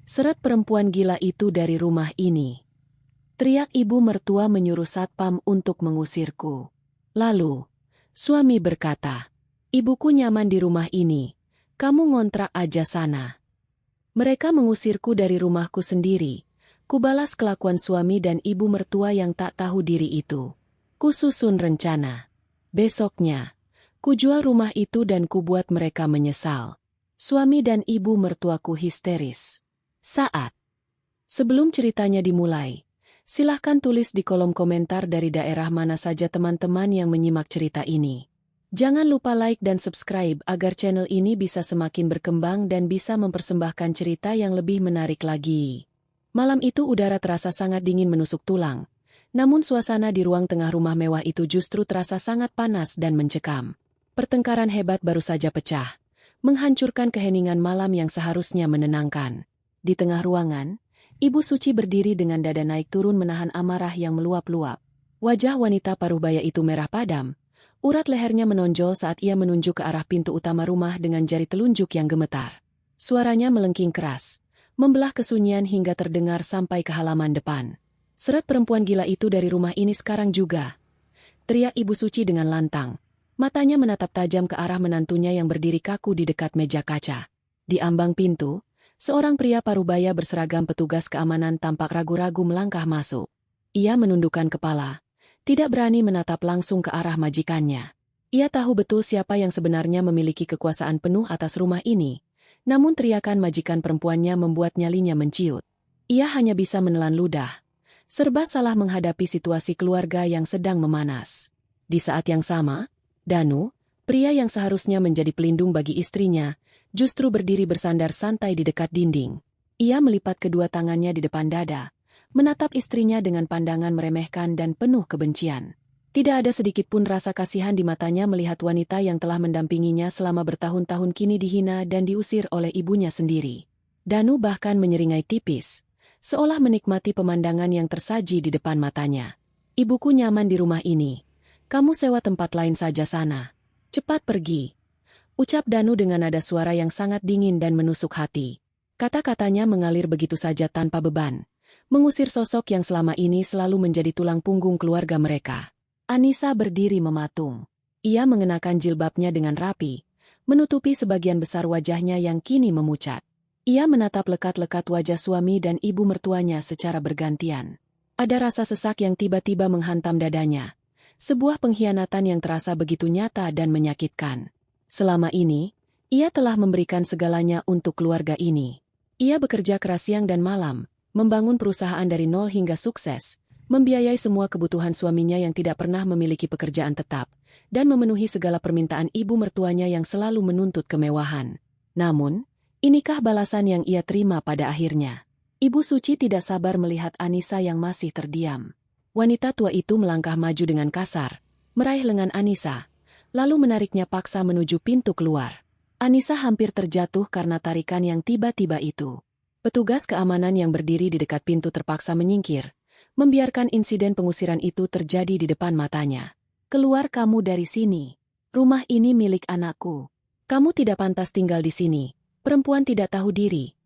Seret perempuan gila itu dari rumah ini. Teriak ibu mertua menyuruh satpam untuk mengusirku. Lalu, suami berkata, ibuku nyaman di rumah ini, kamu ngontrak aja sana. Mereka mengusirku dari rumahku sendiri. Kubalas kelakuan suami dan ibu mertua yang tak tahu diri itu. Kususun rencana. Besoknya, kujual rumah itu dan kubuat mereka menyesal. Suami dan ibu mertuaku histeris. Sebelum ceritanya dimulai, silahkan tulis di kolom komentar dari daerah mana saja teman-teman yang menyimak cerita ini. Jangan lupa like dan subscribe agar channel ini bisa semakin berkembang dan bisa mempersembahkan cerita yang lebih menarik lagi. Malam itu udara terasa sangat dingin menusuk tulang. Namun suasana di ruang tengah rumah mewah itu justru terasa sangat panas dan mencekam. Pertengkaran hebat baru saja pecah, menghancurkan keheningan malam yang seharusnya menenangkan. Di tengah ruangan, Ibu Suci berdiri dengan dada naik turun menahan amarah yang meluap-luap. Wajah wanita paruh baya itu merah padam. Urat lehernya menonjol saat ia menunjuk ke arah pintu utama rumah dengan jari telunjuk yang gemetar. Suaranya melengking keras, membelah kesunyian hingga terdengar sampai ke halaman depan. Seret perempuan gila itu dari rumah ini sekarang juga. Teriak Ibu Suci dengan lantang. Matanya menatap tajam ke arah menantunya yang berdiri kaku di dekat meja kaca. Di ambang pintu, seorang pria parubaya berseragam petugas keamanan tampak ragu-ragu melangkah masuk. Ia menundukkan kepala, tidak berani menatap langsung ke arah majikannya. Ia tahu betul siapa yang sebenarnya memiliki kekuasaan penuh atas rumah ini, namun teriakan majikan perempuannya membuat nyalinya menciut. Ia hanya bisa menelan ludah, serba salah menghadapi situasi keluarga yang sedang memanas. Di saat yang sama, Danu, pria yang seharusnya menjadi pelindung bagi istrinya, justru berdiri bersandar santai di dekat dinding. Ia melipat kedua tangannya di depan dada, menatap istrinya dengan pandangan meremehkan dan penuh kebencian. Tidak ada sedikit pun rasa kasihan di matanya melihat wanita yang telah mendampinginya selama bertahun-tahun kini dihina dan diusir oleh ibunya sendiri. Danu bahkan menyeringai tipis, seolah menikmati pemandangan yang tersaji di depan matanya. Ibuku nyaman di rumah ini. Kamu sewa tempat lain saja sana. Cepat pergi. Ucap Danu dengan nada suara yang sangat dingin dan menusuk hati. Kata-katanya mengalir begitu saja tanpa beban, mengusir sosok yang selama ini selalu menjadi tulang punggung keluarga mereka. Anissa berdiri mematung. Ia mengenakan jilbabnya dengan rapi, menutupi sebagian besar wajahnya yang kini memucat. Ia menatap lekat-lekat wajah suami dan ibu mertuanya secara bergantian. Ada rasa sesak yang tiba-tiba menghantam dadanya. Sebuah pengkhianatan yang terasa begitu nyata dan menyakitkan. Selama ini, ia telah memberikan segalanya untuk keluarga ini. Ia bekerja keras siang dan malam, membangun perusahaan dari nol hingga sukses, membiayai semua kebutuhan suaminya yang tidak pernah memiliki pekerjaan tetap, dan memenuhi segala permintaan ibu mertuanya yang selalu menuntut kemewahan. Namun, inikah balasan yang ia terima pada akhirnya? Ibu Suci tidak sabar melihat Anissa yang masih terdiam. Wanita tua itu melangkah maju dengan kasar, meraih lengan Anissa, lalu menariknya paksa menuju pintu keluar. Anissa hampir terjatuh karena tarikan yang tiba-tiba itu. Petugas keamanan yang berdiri di dekat pintu terpaksa menyingkir, membiarkan insiden pengusiran itu terjadi di depan matanya. Keluar kamu dari sini. Rumah ini milik anakku. Kamu tidak pantas tinggal di sini. Perempuan tidak tahu diri.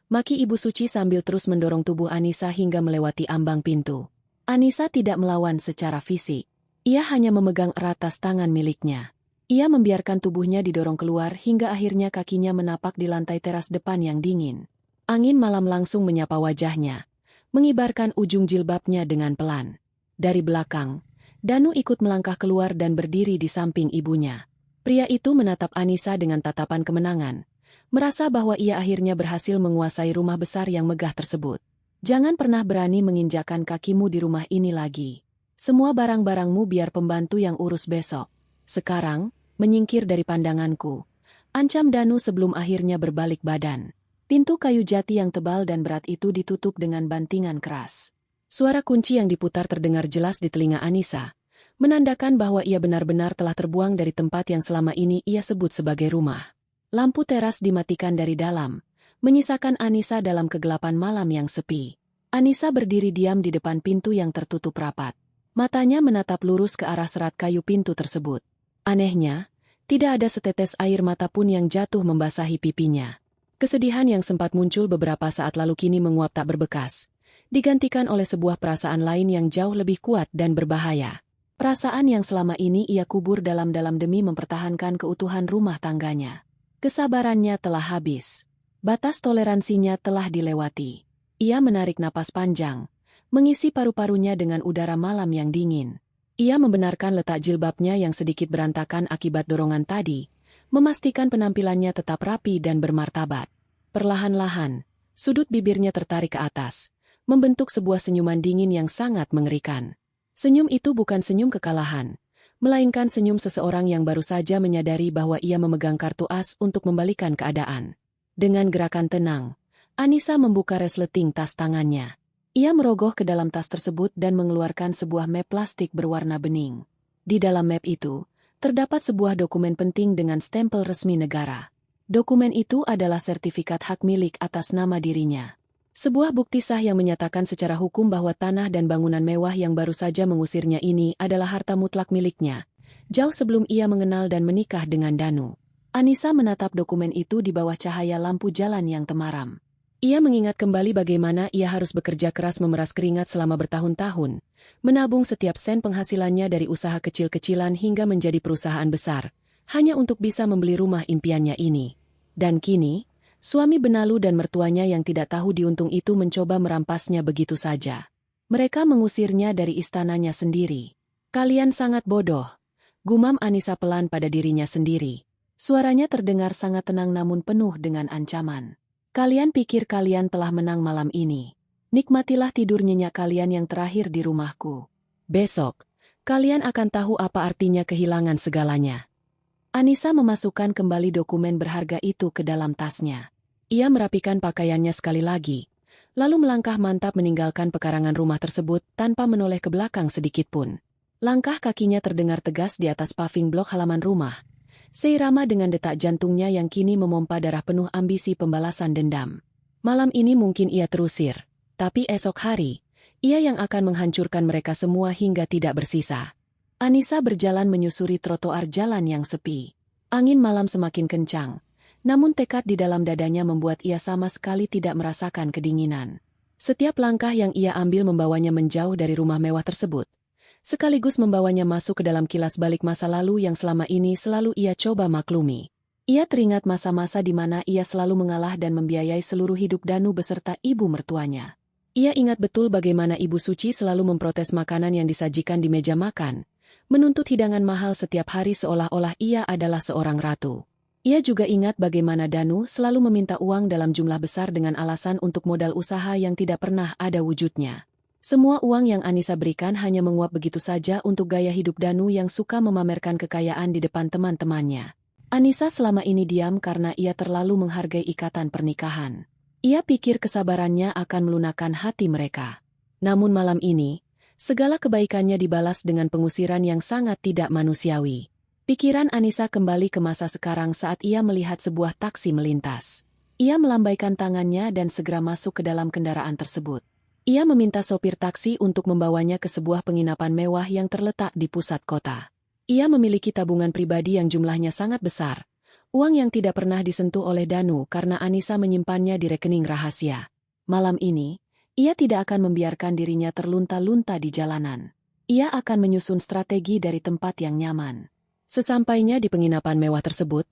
Maki Ibu Suci sambil terus mendorong tubuh Anissa hingga melewati ambang pintu. Anissa tidak melawan secara fisik. Ia hanya memegang erat tas tangan miliknya. Ia membiarkan tubuhnya didorong keluar hingga akhirnya kakinya menapak di lantai teras depan yang dingin. Angin malam langsung menyapa wajahnya, mengibarkan ujung jilbabnya dengan pelan. Dari belakang, Danu ikut melangkah keluar dan berdiri di samping ibunya. Pria itu menatap Anissa dengan tatapan kemenangan, merasa bahwa ia akhirnya berhasil menguasai rumah besar yang megah tersebut. Jangan pernah berani menginjakkan kakimu di rumah ini lagi. Semua barang-barangmu biar pembantu yang urus besok. Sekarang, menyingkir dari pandanganku. Ancam Danu sebelum akhirnya berbalik badan. Pintu kayu jati yang tebal dan berat itu ditutup dengan bantingan keras. Suara kunci yang diputar terdengar jelas di telinga Anissa, menandakan bahwa ia benar-benar telah terbuang dari tempat yang selama ini ia sebut sebagai rumah. Lampu teras dimatikan dari dalam, menyisakan Anissa dalam kegelapan malam yang sepi. Anissa berdiri diam di depan pintu yang tertutup rapat. Matanya menatap lurus ke arah serat kayu pintu tersebut. Anehnya, tidak ada setetes air mata pun yang jatuh membasahi pipinya. Kesedihan yang sempat muncul beberapa saat lalu kini menguap tak berbekas, digantikan oleh sebuah perasaan lain yang jauh lebih kuat dan berbahaya. Perasaan yang selama ini ia kubur dalam-dalam demi mempertahankan keutuhan rumah tangganya. Kesabarannya telah habis. Batas toleransinya telah dilewati. Ia menarik napas panjang, mengisi paru-parunya dengan udara malam yang dingin. Ia membenarkan letak jilbabnya yang sedikit berantakan akibat dorongan tadi, memastikan penampilannya tetap rapi dan bermartabat. Perlahan-lahan, sudut bibirnya tertarik ke atas, membentuk sebuah senyuman dingin yang sangat mengerikan. Senyum itu bukan senyum kekalahan, melainkan senyum seseorang yang baru saja menyadari bahwa ia memegang kartu as untuk membalikan keadaan. Dengan gerakan tenang, Anissa membuka resleting tas tangannya. Ia merogoh ke dalam tas tersebut dan mengeluarkan sebuah map plastik berwarna bening. Di dalam map itu, terdapat sebuah dokumen penting dengan stempel resmi negara. Dokumen itu adalah sertifikat hak milik atas nama dirinya. Sebuah bukti sah yang menyatakan secara hukum bahwa tanah dan bangunan mewah yang baru saja mengusirnya ini adalah harta mutlak miliknya, jauh sebelum ia mengenal dan menikah dengan Danu. Anissa menatap dokumen itu di bawah cahaya lampu jalan yang temaram. Ia mengingat kembali bagaimana ia harus bekerja keras memeras keringat selama bertahun-tahun, menabung setiap sen penghasilannya dari usaha kecil-kecilan hingga menjadi perusahaan besar, hanya untuk bisa membeli rumah impiannya ini. Dan kini, suami benalu dan mertuanya yang tidak tahu diuntung itu mencoba merampasnya begitu saja. Mereka mengusirnya dari istananya sendiri. Kalian sangat bodoh, gumam Anissa pelan pada dirinya sendiri. Suaranya terdengar sangat tenang namun penuh dengan ancaman. Kalian pikir kalian telah menang malam ini. Nikmatilah tidur nyenyak kalian yang terakhir di rumahku. Besok, kalian akan tahu apa artinya kehilangan segalanya. Anissa memasukkan kembali dokumen berharga itu ke dalam tasnya. Ia merapikan pakaiannya sekali lagi, lalu melangkah mantap meninggalkan pekarangan rumah tersebut tanpa menoleh ke belakang sedikitpun. Langkah kakinya terdengar tegas di atas paving blok halaman rumah, seirama dengan detak jantungnya yang kini memompa darah penuh ambisi pembalasan dendam. Malam ini mungkin ia terusir, tapi esok hari, ia yang akan menghancurkan mereka semua hingga tidak bersisa. Anissa berjalan menyusuri trotoar jalan yang sepi. Angin malam semakin kencang, namun tekad di dalam dadanya membuat ia sama sekali tidak merasakan kedinginan. Setiap langkah yang ia ambil membawanya menjauh dari rumah mewah tersebut, sekaligus membawanya masuk ke dalam kilas balik masa lalu yang selama ini selalu ia coba maklumi. Ia teringat masa-masa di mana ia selalu mengalah dan membiayai seluruh hidup Danu beserta ibu mertuanya. Ia ingat betul bagaimana Ibu Suci selalu memprotes makanan yang disajikan di meja makan, menuntut hidangan mahal setiap hari seolah-olah ia adalah seorang ratu. Ia juga ingat bagaimana Danu selalu meminta uang dalam jumlah besar dengan alasan untuk modal usaha yang tidak pernah ada wujudnya. Semua uang yang Anissa berikan hanya menguap begitu saja untuk gaya hidup Danu yang suka memamerkan kekayaan di depan teman-temannya. Anissa selama ini diam karena ia terlalu menghargai ikatan pernikahan. Ia pikir kesabarannya akan melunakkan hati mereka. Namun malam ini, segala kebaikannya dibalas dengan pengusiran yang sangat tidak manusiawi. Pikiran Anissa kembali ke masa sekarang saat ia melihat sebuah taksi melintas. Ia melambaikan tangannya dan segera masuk ke dalam kendaraan tersebut. Ia meminta sopir taksi untuk membawanya ke sebuah penginapan mewah yang terletak di pusat kota. Ia memiliki tabungan pribadi yang jumlahnya sangat besar, uang yang tidak pernah disentuh oleh Danu karena Anissa menyimpannya di rekening rahasia. Malam ini, ia tidak akan membiarkan dirinya terlunta-lunta di jalanan. Ia akan menyusun strategi dari tempat yang nyaman. Sesampainya di penginapan mewah tersebut,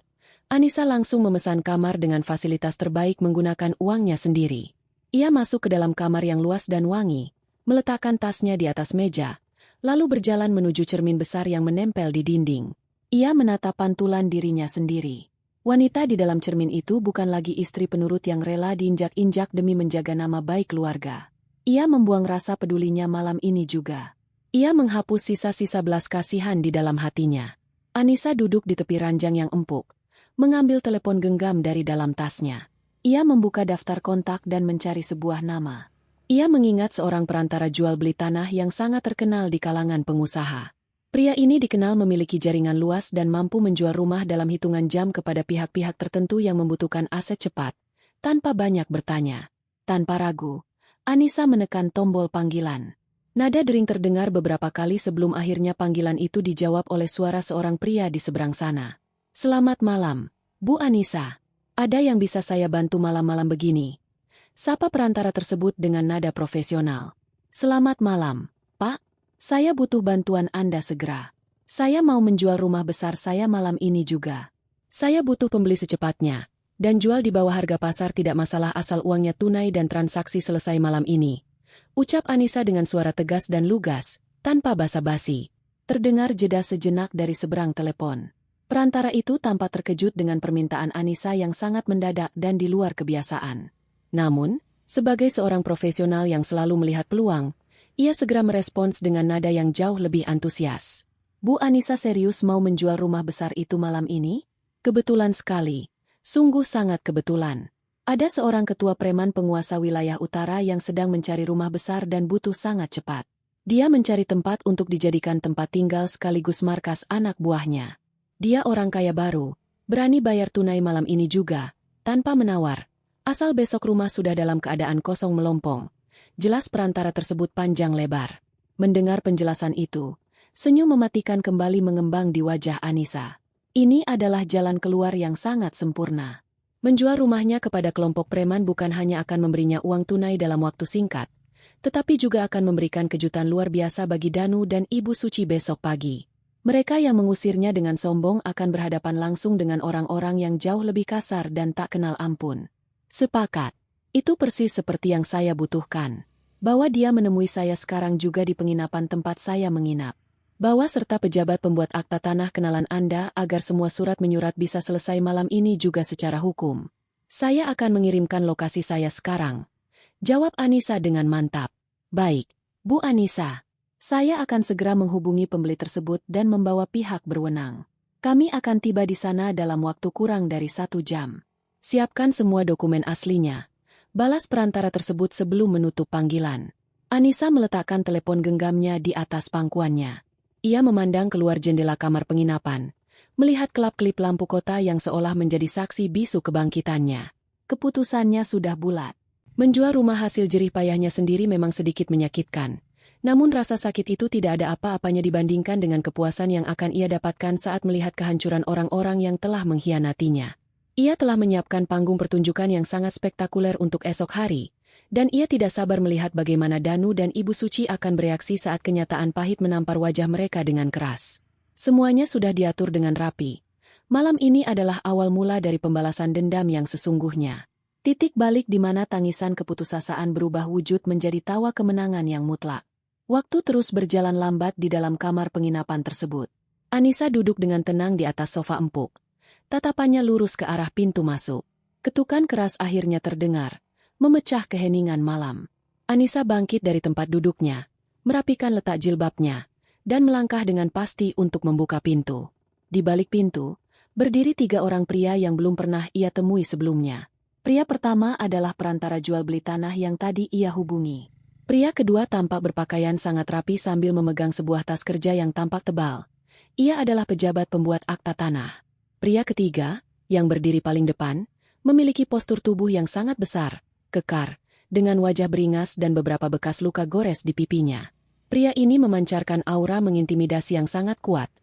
Anissa langsung memesan kamar dengan fasilitas terbaik menggunakan uangnya sendiri. Ia masuk ke dalam kamar yang luas dan wangi, meletakkan tasnya di atas meja, lalu berjalan menuju cermin besar yang menempel di dinding. Ia menatap pantulan dirinya sendiri. Wanita di dalam cermin itu bukan lagi istri penurut yang rela diinjak-injak demi menjaga nama baik keluarga. Ia membuang rasa pedulinya malam ini juga. Ia menghapus sisa-sisa belas kasihan di dalam hatinya. Anissa duduk di tepi ranjang yang empuk, mengambil telepon genggam dari dalam tasnya. Ia membuka daftar kontak dan mencari sebuah nama. Ia mengingat seorang perantara jual beli tanah yang sangat terkenal di kalangan pengusaha. Pria ini dikenal memiliki jaringan luas dan mampu menjual rumah dalam hitungan jam kepada pihak-pihak tertentu yang membutuhkan aset cepat, tanpa banyak bertanya. Tanpa ragu, Anissa menekan tombol panggilan. Nada dering terdengar beberapa kali sebelum akhirnya panggilan itu dijawab oleh suara seorang pria di seberang sana. "Selamat malam, Bu Anissa." Ada yang bisa saya bantu malam-malam begini? Sapa perantara tersebut dengan nada profesional. Selamat malam, Pak. Saya butuh bantuan Anda segera. Saya mau menjual rumah besar saya malam ini juga. Saya butuh pembeli secepatnya. Dan jual di bawah harga pasar tidak masalah asal uangnya tunai dan transaksi selesai malam ini. Ucap Anissa dengan suara tegas dan lugas, tanpa basa-basi. Terdengar jeda sejenak dari seberang telepon. Perantara itu tampak terkejut dengan permintaan Anissa yang sangat mendadak dan di luar kebiasaan. Namun, sebagai seorang profesional yang selalu melihat peluang, ia segera merespons dengan nada yang jauh lebih antusias. Bu Anissa serius mau menjual rumah besar itu malam ini? Kebetulan sekali. Sungguh sangat kebetulan. Ada seorang ketua preman penguasa wilayah utara yang sedang mencari rumah besar dan butuh sangat cepat. Dia mencari tempat untuk dijadikan tempat tinggal sekaligus markas anak buahnya. Dia orang kaya baru, berani bayar tunai malam ini juga, tanpa menawar. Asal besok rumah sudah dalam keadaan kosong melompong. Jelas perantara tersebut panjang lebar. Mendengar penjelasan itu, senyum mematikan kembali mengembang di wajah Anissa. Ini adalah jalan keluar yang sangat sempurna. Menjual rumahnya kepada kelompok preman bukan hanya akan memberinya uang tunai dalam waktu singkat, tetapi juga akan memberikan kejutan luar biasa bagi Danu dan Ibu Suci besok pagi. Mereka yang mengusirnya dengan sombong akan berhadapan langsung dengan orang-orang yang jauh lebih kasar dan tak kenal ampun. Sepakat. Itu persis seperti yang saya butuhkan. Bawa dia menemui saya sekarang juga di penginapan tempat saya menginap. Bawa serta pejabat pembuat akta tanah kenalan Anda agar semua surat menyurat bisa selesai malam ini juga secara hukum. Saya akan mengirimkan lokasi saya sekarang. Jawab Anissa dengan mantap. Baik, Bu Anissa. Saya akan segera menghubungi pembeli tersebut dan membawa pihak berwenang. Kami akan tiba di sana dalam waktu kurang dari 1 jam. Siapkan semua dokumen aslinya. Balas perantara tersebut sebelum menutup panggilan. Anissa meletakkan telepon genggamnya di atas pangkuannya. Ia memandang keluar jendela kamar penginapan, melihat kelap-kelip lampu kota yang seolah menjadi saksi bisu kebangkitannya. Keputusannya sudah bulat. Menjual rumah hasil jerih payahnya sendiri memang sedikit menyakitkan. Namun rasa sakit itu tidak ada apa-apanya dibandingkan dengan kepuasan yang akan ia dapatkan saat melihat kehancuran orang-orang yang telah mengkhianatinya. Ia telah menyiapkan panggung pertunjukan yang sangat spektakuler untuk esok hari, dan ia tidak sabar melihat bagaimana Danu dan Ibu Suci akan bereaksi saat kenyataan pahit menampar wajah mereka dengan keras. Semuanya sudah diatur dengan rapi. Malam ini adalah awal mula dari pembalasan dendam yang sesungguhnya. Titik balik di mana tangisan keputusasaan berubah wujud menjadi tawa kemenangan yang mutlak. Waktu terus berjalan lambat di dalam kamar penginapan tersebut. Anissa duduk dengan tenang di atas sofa empuk. Tatapannya lurus ke arah pintu masuk. Ketukan keras akhirnya terdengar, memecah keheningan malam. Anissa bangkit dari tempat duduknya, merapikan letak jilbabnya, dan melangkah dengan pasti untuk membuka pintu. Di balik pintu, berdiri 3 orang pria yang belum pernah ia temui sebelumnya. Pria pertama adalah perantara jual beli tanah yang tadi ia hubungi. Pria kedua tampak berpakaian sangat rapi sambil memegang sebuah tas kerja yang tampak tebal. Ia adalah pejabat pembuat akta tanah. Pria ketiga, yang berdiri paling depan, memiliki postur tubuh yang sangat besar, kekar, dengan wajah beringas dan beberapa bekas luka gores di pipinya. Pria ini memancarkan aura mengintimidasi yang sangat kuat.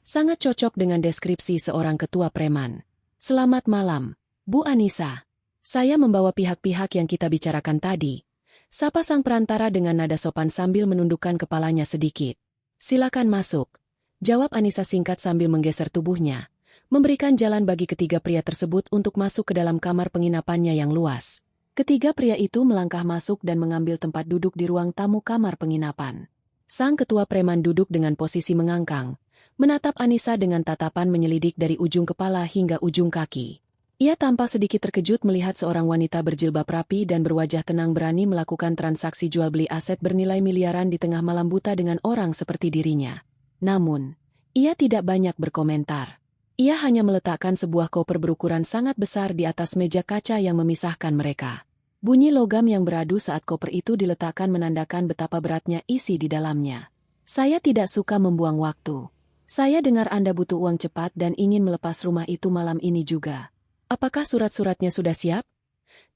Sangat cocok dengan deskripsi seorang ketua preman. Selamat malam, Bu Anissa. Saya membawa pihak-pihak yang kita bicarakan tadi. Sapa sang perantara dengan nada sopan sambil menundukkan kepalanya sedikit. Silakan masuk. Jawab Anissa singkat sambil menggeser tubuhnya, memberikan jalan bagi ketiga pria tersebut untuk masuk ke dalam kamar penginapannya yang luas. Ketiga pria itu melangkah masuk dan mengambil tempat duduk di ruang tamu kamar penginapan. Sang ketua preman duduk dengan posisi mengangkang, menatap Anissa dengan tatapan menyelidik dari ujung kepala hingga ujung kaki. Ia tampak sedikit terkejut melihat seorang wanita berjilbab rapi dan berwajah tenang berani melakukan transaksi jual-beli aset bernilai miliaran di tengah malam buta dengan orang seperti dirinya. Namun, ia tidak banyak berkomentar. Ia hanya meletakkan sebuah koper berukuran sangat besar di atas meja kaca yang memisahkan mereka. Bunyi logam yang beradu saat koper itu diletakkan menandakan betapa beratnya isi di dalamnya. Saya tidak suka membuang waktu. Saya dengar Anda butuh uang cepat dan ingin melepas rumah itu malam ini juga. Apakah surat-suratnya sudah siap?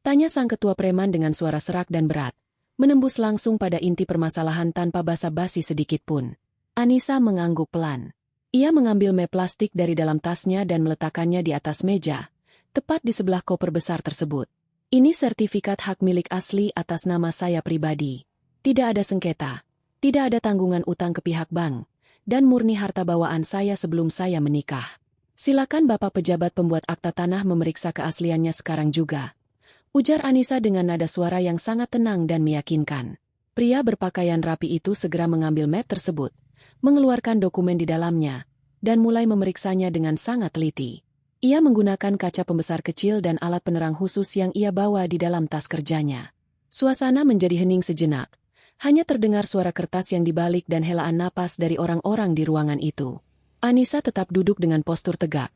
Tanya sang ketua preman dengan suara serak dan berat, menembus langsung pada inti permasalahan tanpa basa-basi sedikit pun. Anissa mengangguk pelan. Ia mengambil map plastik dari dalam tasnya dan meletakkannya di atas meja, tepat di sebelah koper besar tersebut. Ini sertifikat hak milik asli atas nama saya pribadi. Tidak ada sengketa, tidak ada tanggungan utang ke pihak bank, dan murni harta bawaan saya sebelum saya menikah. Silakan Bapak pejabat pembuat akta tanah memeriksa keasliannya sekarang juga. Ujar Anissa dengan nada suara yang sangat tenang dan meyakinkan. Pria berpakaian rapi itu segera mengambil map tersebut, mengeluarkan dokumen di dalamnya, dan mulai memeriksanya dengan sangat teliti. Ia menggunakan kaca pembesar kecil dan alat penerang khusus yang ia bawa di dalam tas kerjanya. Suasana menjadi hening sejenak. Hanya terdengar suara kertas yang dibalik dan helaan napas dari orang-orang di ruangan itu. Anissa tetap duduk dengan postur tegak.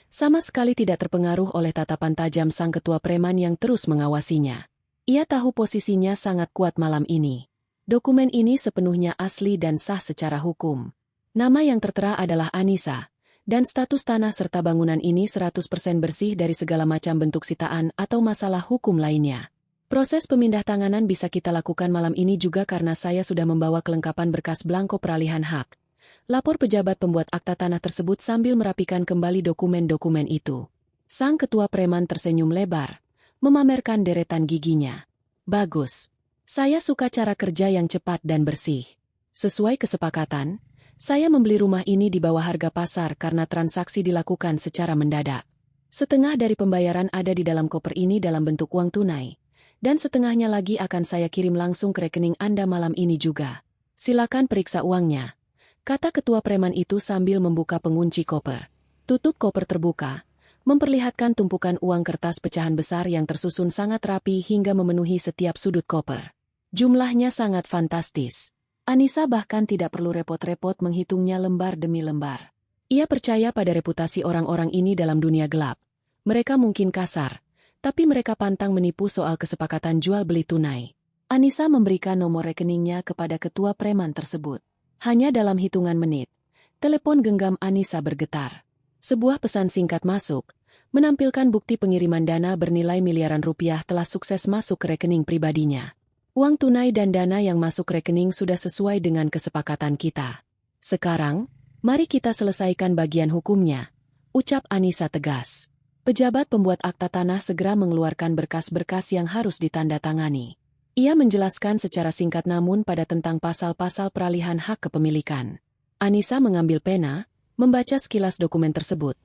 Sama sekali tidak terpengaruh oleh tatapan tajam sang ketua preman yang terus mengawasinya. Ia tahu posisinya sangat kuat malam ini. Dokumen ini sepenuhnya asli dan sah secara hukum. Nama yang tertera adalah Anissa, dan status tanah serta bangunan ini 100% bersih dari segala macam bentuk sitaan atau masalah hukum lainnya. Proses pemindah tanganan bisa kita lakukan malam ini juga karena saya sudah membawa kelengkapan berkas blanko peralihan hak. Lapor pejabat pembuat akta tanah tersebut sambil merapikan kembali dokumen-dokumen itu. Sang ketua preman tersenyum lebar, memamerkan deretan giginya. Bagus. Saya suka cara kerja yang cepat dan bersih. Sesuai kesepakatan, saya membeli rumah ini di bawah harga pasar karena transaksi dilakukan secara mendadak. Setengah dari pembayaran ada di dalam koper ini dalam bentuk uang tunai. Dan setengahnya lagi akan saya kirim langsung ke rekening Anda malam ini juga. Silakan periksa uangnya. Kata ketua preman itu sambil membuka pengunci koper. Tutup koper terbuka, memperlihatkan tumpukan uang kertas pecahan besar yang tersusun sangat rapi hingga memenuhi setiap sudut koper. Jumlahnya sangat fantastis. Anissa bahkan tidak perlu repot-repot menghitungnya lembar demi lembar. Ia percaya pada reputasi orang-orang ini dalam dunia gelap. Mereka mungkin kasar, tapi mereka pantang menipu soal kesepakatan jual-beli tunai. Anissa memberikan nomor rekeningnya kepada ketua preman tersebut. Hanya dalam hitungan menit, telepon genggam Anissa bergetar. Sebuah pesan singkat masuk, menampilkan bukti pengiriman dana bernilai miliaran rupiah telah sukses masuk ke rekening pribadinya. Uang tunai dan dana yang masuk rekening sudah sesuai dengan kesepakatan kita. Sekarang, mari kita selesaikan bagian hukumnya, ucap Anissa tegas. Pejabat pembuat akta tanah segera mengeluarkan berkas-berkas yang harus ditandatangani. Ia menjelaskan secara singkat namun pada tentang pasal-pasal peralihan hak kepemilikan. Anissa mengambil pena, membaca sekilas dokumen tersebut,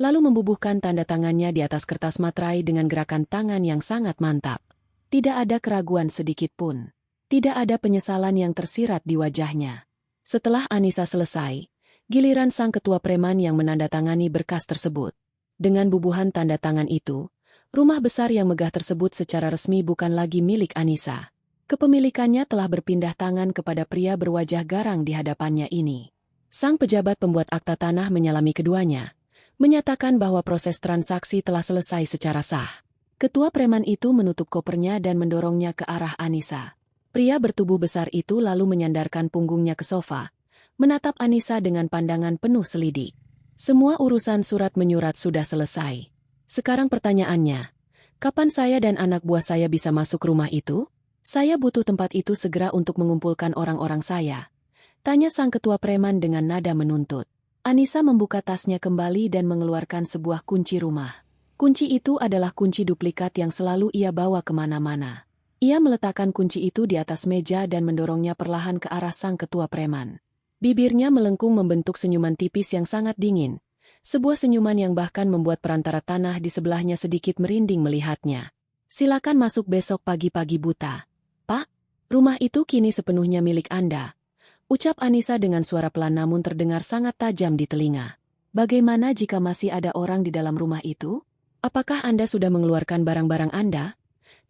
lalu membubuhkan tanda tangannya di atas kertas materai dengan gerakan tangan yang sangat mantap. Tidak ada keraguan sedikit pun. Tidak ada penyesalan yang tersirat di wajahnya. Setelah Anissa selesai, giliran sang ketua preman yang menandatangani berkas tersebut. Dengan bubuhan tanda tangan itu, rumah besar yang megah tersebut secara resmi bukan lagi milik Anissa. Kepemilikannya telah berpindah tangan kepada pria berwajah garang di hadapannya ini. Sang pejabat pembuat akta tanah menyalami keduanya, menyatakan bahwa proses transaksi telah selesai secara sah. Ketua preman itu menutup kopernya dan mendorongnya ke arah Anissa. Pria bertubuh besar itu lalu menyandarkan punggungnya ke sofa, menatap Anissa dengan pandangan penuh selidik. Semua urusan surat menyurat sudah selesai. Sekarang pertanyaannya, kapan saya dan anak buah saya bisa masuk rumah itu? Saya butuh tempat itu segera untuk mengumpulkan orang-orang saya. Tanya sang ketua preman dengan nada menuntut. Anissa membuka tasnya kembali dan mengeluarkan sebuah kunci rumah. Kunci itu adalah kunci duplikat yang selalu ia bawa kemana-mana. Ia meletakkan kunci itu di atas meja dan mendorongnya perlahan ke arah sang ketua preman. Bibirnya melengkung membentuk senyuman tipis yang sangat dingin. Sebuah senyuman yang bahkan membuat perantara tanah di sebelahnya sedikit merinding melihatnya. Silakan masuk besok pagi-pagi buta. Pak, rumah itu kini sepenuhnya milik Anda. Ucap Anissa dengan suara pelan namun terdengar sangat tajam di telinga. Bagaimana jika masih ada orang di dalam rumah itu? Apakah Anda sudah mengeluarkan barang-barang Anda?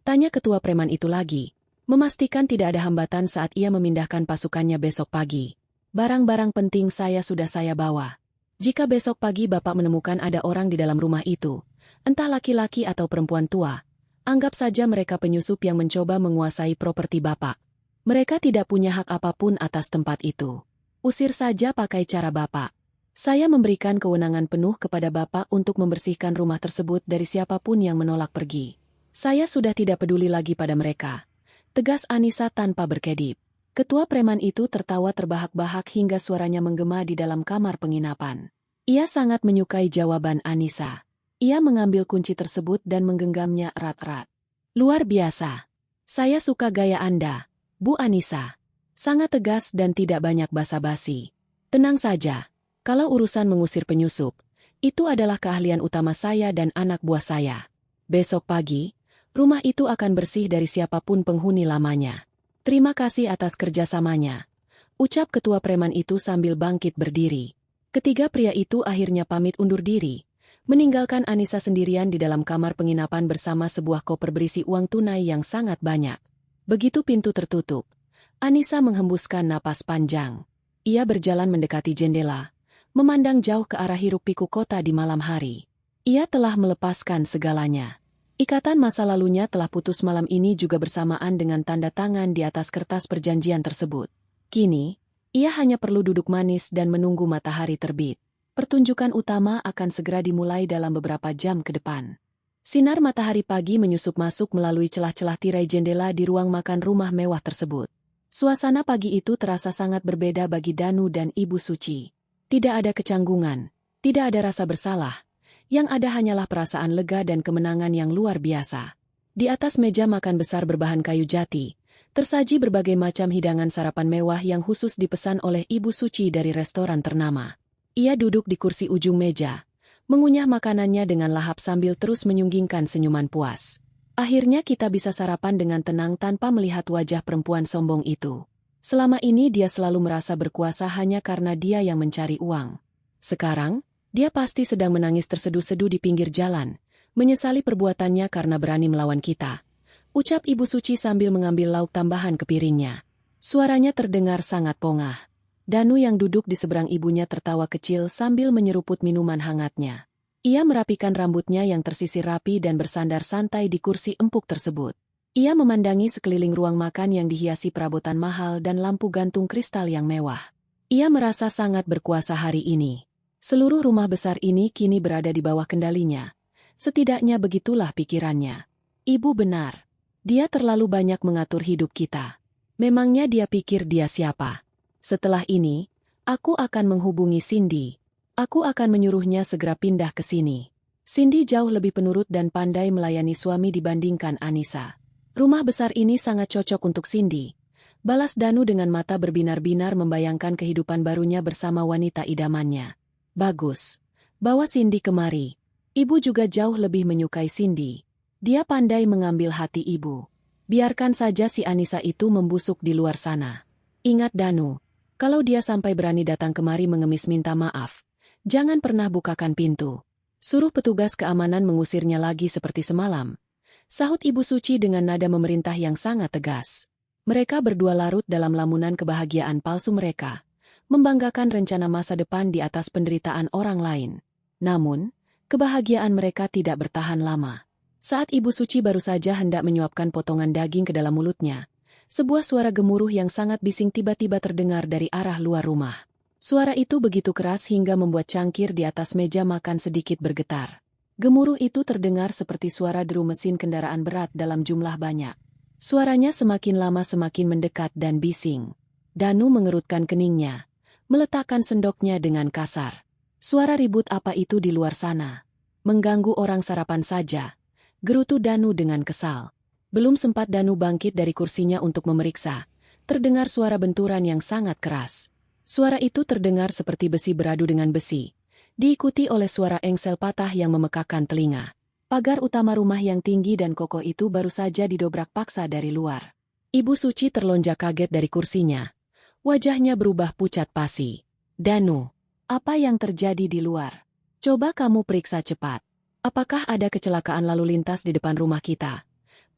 Tanya ketua preman itu lagi, memastikan tidak ada hambatan saat ia memindahkan pasukannya besok pagi. Barang-barang penting saya sudah saya bawa. Jika besok pagi Bapak menemukan ada orang di dalam rumah itu, entah laki-laki atau perempuan tua, anggap saja mereka penyusup yang mencoba menguasai properti Bapak. Mereka tidak punya hak apapun atas tempat itu. Usir saja pakai cara Bapak. Saya memberikan kewenangan penuh kepada Bapak untuk membersihkan rumah tersebut dari siapapun yang menolak pergi. Saya sudah tidak peduli lagi pada mereka. Tegas Anissa tanpa berkedip. Ketua preman itu tertawa terbahak-bahak hingga suaranya menggema di dalam kamar penginapan. Ia sangat menyukai jawaban Anissa. Ia mengambil kunci tersebut dan menggenggamnya erat-erat. Luar biasa. Saya suka gaya Anda, Bu Anissa. Sangat tegas dan tidak banyak basa-basi. Tenang saja, kalau urusan mengusir penyusup, itu adalah keahlian utama saya dan anak buah saya. Besok pagi, rumah itu akan bersih dari siapapun penghuni lamanya. Terima kasih atas kerjasamanya, ucap ketua preman itu sambil bangkit berdiri. Ketiga pria itu akhirnya pamit undur diri, meninggalkan Anissa sendirian di dalam kamar penginapan bersama sebuah koper berisi uang tunai yang sangat banyak. Begitu pintu tertutup, Anissa menghembuskan napas panjang. Ia berjalan mendekati jendela, memandang jauh ke arah hiruk-pikuk kota di malam hari. Ia telah melepaskan segalanya. Ikatan masa lalunya telah putus malam ini juga bersamaan dengan tanda tangan di atas kertas perjanjian tersebut. Kini, ia hanya perlu duduk manis dan menunggu matahari terbit. Pertunjukan utama akan segera dimulai dalam beberapa jam ke depan. Sinar matahari pagi menyusup masuk melalui celah-celah tirai jendela di ruang makan rumah mewah tersebut. Suasana pagi itu terasa sangat berbeda bagi Danu dan Ibu Suci. Tidak ada kecanggungan, tidak ada rasa bersalah. Yang ada hanyalah perasaan lega dan kemenangan yang luar biasa. Di atas meja makan besar berbahan kayu jati, tersaji berbagai macam hidangan sarapan mewah yang khusus dipesan oleh Ibu Suci dari restoran ternama. Ia duduk di kursi ujung meja, mengunyah makanannya dengan lahap sambil terus menyunggingkan senyuman puas. Akhirnya kita bisa sarapan dengan tenang tanpa melihat wajah perempuan sombong itu. Selama ini dia selalu merasa berkuasa hanya karena dia yang mencari uang. Sekarang, dia pasti sedang menangis terseduh-seduh di pinggir jalan, menyesali perbuatannya karena berani melawan kita. Ucap Ibu Suci sambil mengambil lauk tambahan ke piringnya. Suaranya terdengar sangat pongah. Danu yang duduk di seberang ibunya tertawa kecil sambil menyeruput minuman hangatnya. Ia merapikan rambutnya yang tersisir rapi dan bersandar santai di kursi empuk tersebut. Ia memandangi sekeliling ruang makan yang dihiasi perabotan mahal dan lampu gantung kristal yang mewah. Ia merasa sangat berkuasa hari ini. Seluruh rumah besar ini kini berada di bawah kendalinya. Setidaknya begitulah pikirannya. Ibu benar. Dia terlalu banyak mengatur hidup kita. Memangnya dia pikir dia siapa? Setelah ini, aku akan menghubungi Cindy. Aku akan menyuruhnya segera pindah ke sini. Cindy jauh lebih penurut dan pandai melayani suami dibandingkan Anissa. Rumah besar ini sangat cocok untuk Cindy. Balas Danu dengan mata berbinar-binar membayangkan kehidupan barunya bersama wanita idamannya. Bagus. Bawa Cindy kemari. Ibu juga jauh lebih menyukai Cindy. Dia pandai mengambil hati ibu. Biarkan saja si Anissa itu membusuk di luar sana. Ingat Danu, kalau dia sampai berani datang kemari mengemis minta maaf, jangan pernah bukakan pintu. Suruh petugas keamanan mengusirnya lagi seperti semalam. Sahut Ibu Suci dengan nada memerintah yang sangat tegas. Mereka berdua larut dalam lamunan kebahagiaan palsu mereka, membanggakan rencana masa depan di atas penderitaan orang lain. Namun, kebahagiaan mereka tidak bertahan lama. Saat Ibu Suci baru saja hendak menyuapkan potongan daging ke dalam mulutnya, sebuah suara gemuruh yang sangat bising tiba-tiba terdengar dari arah luar rumah. Suara itu begitu keras hingga membuat cangkir di atas meja makan sedikit bergetar. Gemuruh itu terdengar seperti suara deru mesin kendaraan berat dalam jumlah banyak. Suaranya semakin lama semakin mendekat dan bising. Danu mengerutkan keningnya, meletakkan sendoknya dengan kasar. Suara ribut apa itu di luar sana? Mengganggu orang sarapan saja, gerutu Danu dengan kesal. Belum sempat Danu bangkit dari kursinya untuk memeriksa, terdengar suara benturan yang sangat keras. Suara itu terdengar seperti besi beradu dengan besi, diikuti oleh suara engsel patah yang memekakkan telinga. Pagar utama rumah yang tinggi dan kokoh itu baru saja didobrak paksa dari luar. Ibu Suci terlonjak kaget dari kursinya. Wajahnya berubah pucat pasi. Danu, apa yang terjadi di luar? Coba kamu periksa cepat. Apakah ada kecelakaan lalu lintas di depan rumah kita?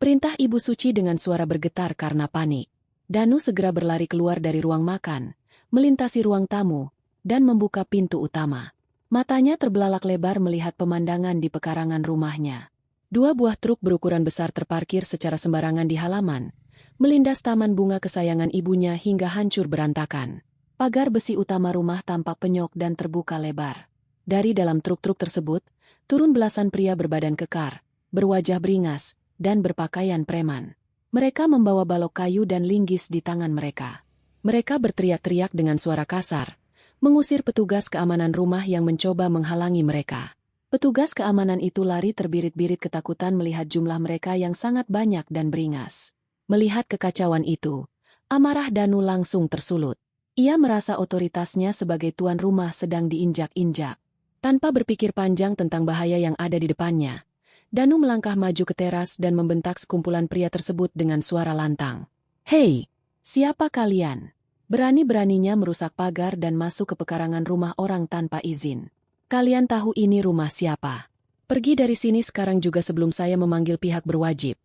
Perintah Ibu Suci dengan suara bergetar karena panik. Danu segera berlari keluar dari ruang makan, melintasi ruang tamu, dan membuka pintu utama. Matanya terbelalak lebar melihat pemandangan di pekarangan rumahnya. Dua buah truk berukuran besar terparkir secara sembarangan di halaman, melindas taman bunga kesayangan ibunya hingga hancur berantakan. Pagar besi utama rumah tampak penyok dan terbuka lebar. Dari dalam truk-truk tersebut, turun belasan pria berbadan kekar, berwajah beringas, dan berpakaian preman. Mereka membawa balok kayu dan linggis di tangan mereka. Mereka berteriak-teriak dengan suara kasar, mengusir petugas keamanan rumah yang mencoba menghalangi mereka. Petugas keamanan itu lari terbirit-birit ketakutan melihat jumlah mereka yang sangat banyak dan beringas. Melihat kekacauan itu, amarah Danu langsung tersulut. Ia merasa otoritasnya sebagai tuan rumah sedang diinjak-injak. Tanpa berpikir panjang tentang bahaya yang ada di depannya, Danu melangkah maju ke teras dan membentak sekumpulan pria tersebut dengan suara lantang. "Hei, siapa kalian? Berani-beraninya merusak pagar dan masuk ke pekarangan rumah orang tanpa izin. Kalian tahu ini rumah siapa? Pergi dari sini sekarang juga sebelum saya memanggil pihak berwajib,"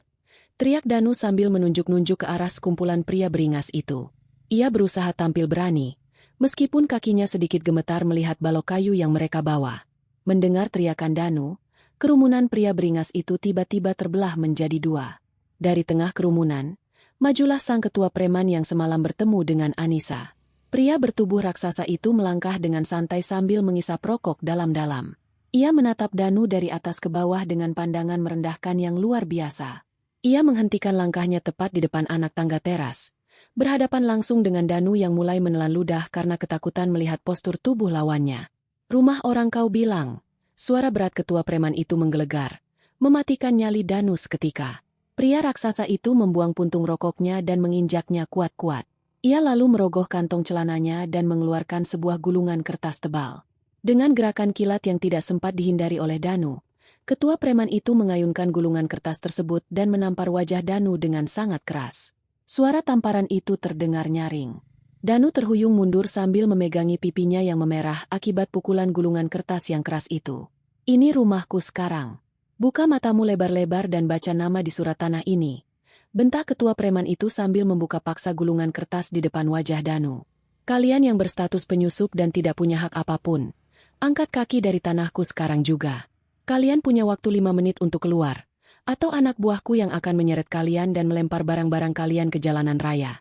teriak Danu sambil menunjuk-nunjuk ke arah sekumpulan pria beringas itu. Ia berusaha tampil berani, meskipun kakinya sedikit gemetar melihat balok kayu yang mereka bawa. Mendengar teriakan Danu, kerumunan pria beringas itu tiba-tiba terbelah menjadi dua. Dari tengah kerumunan, majulah sang ketua preman yang semalam bertemu dengan Anissa. Pria bertubuh raksasa itu melangkah dengan santai sambil mengisap rokok dalam-dalam. Ia menatap Danu dari atas ke bawah dengan pandangan merendahkan yang luar biasa. Ia menghentikan langkahnya tepat di depan anak tangga teras, berhadapan langsung dengan Danu yang mulai menelan ludah karena ketakutan melihat postur tubuh lawannya. "Rumah orang kau bilang?" Suara berat ketua preman itu menggelegar, mematikan nyali Danu seketika. Pria raksasa itu membuang puntung rokoknya dan menginjaknya kuat-kuat. Ia lalu merogoh kantong celananya dan mengeluarkan sebuah gulungan kertas tebal. Dengan gerakan kilat yang tidak sempat dihindari oleh Danu, ketua preman itu mengayunkan gulungan kertas tersebut dan menampar wajah Danu dengan sangat keras. Suara tamparan itu terdengar nyaring. Danu terhuyung mundur sambil memegangi pipinya yang memerah akibat pukulan gulungan kertas yang keras itu. "Ini rumahku sekarang. Buka matamu lebar-lebar dan baca nama di surat tanah ini," bentak ketua preman itu sambil membuka paksa gulungan kertas di depan wajah Danu. "Kalian yang berstatus penyusup dan tidak punya hak apapun, angkat kaki dari tanahku sekarang juga. Kalian punya waktu 5 menit untuk keluar, atau anak buahku yang akan menyeret kalian dan melempar barang-barang kalian ke jalanan raya."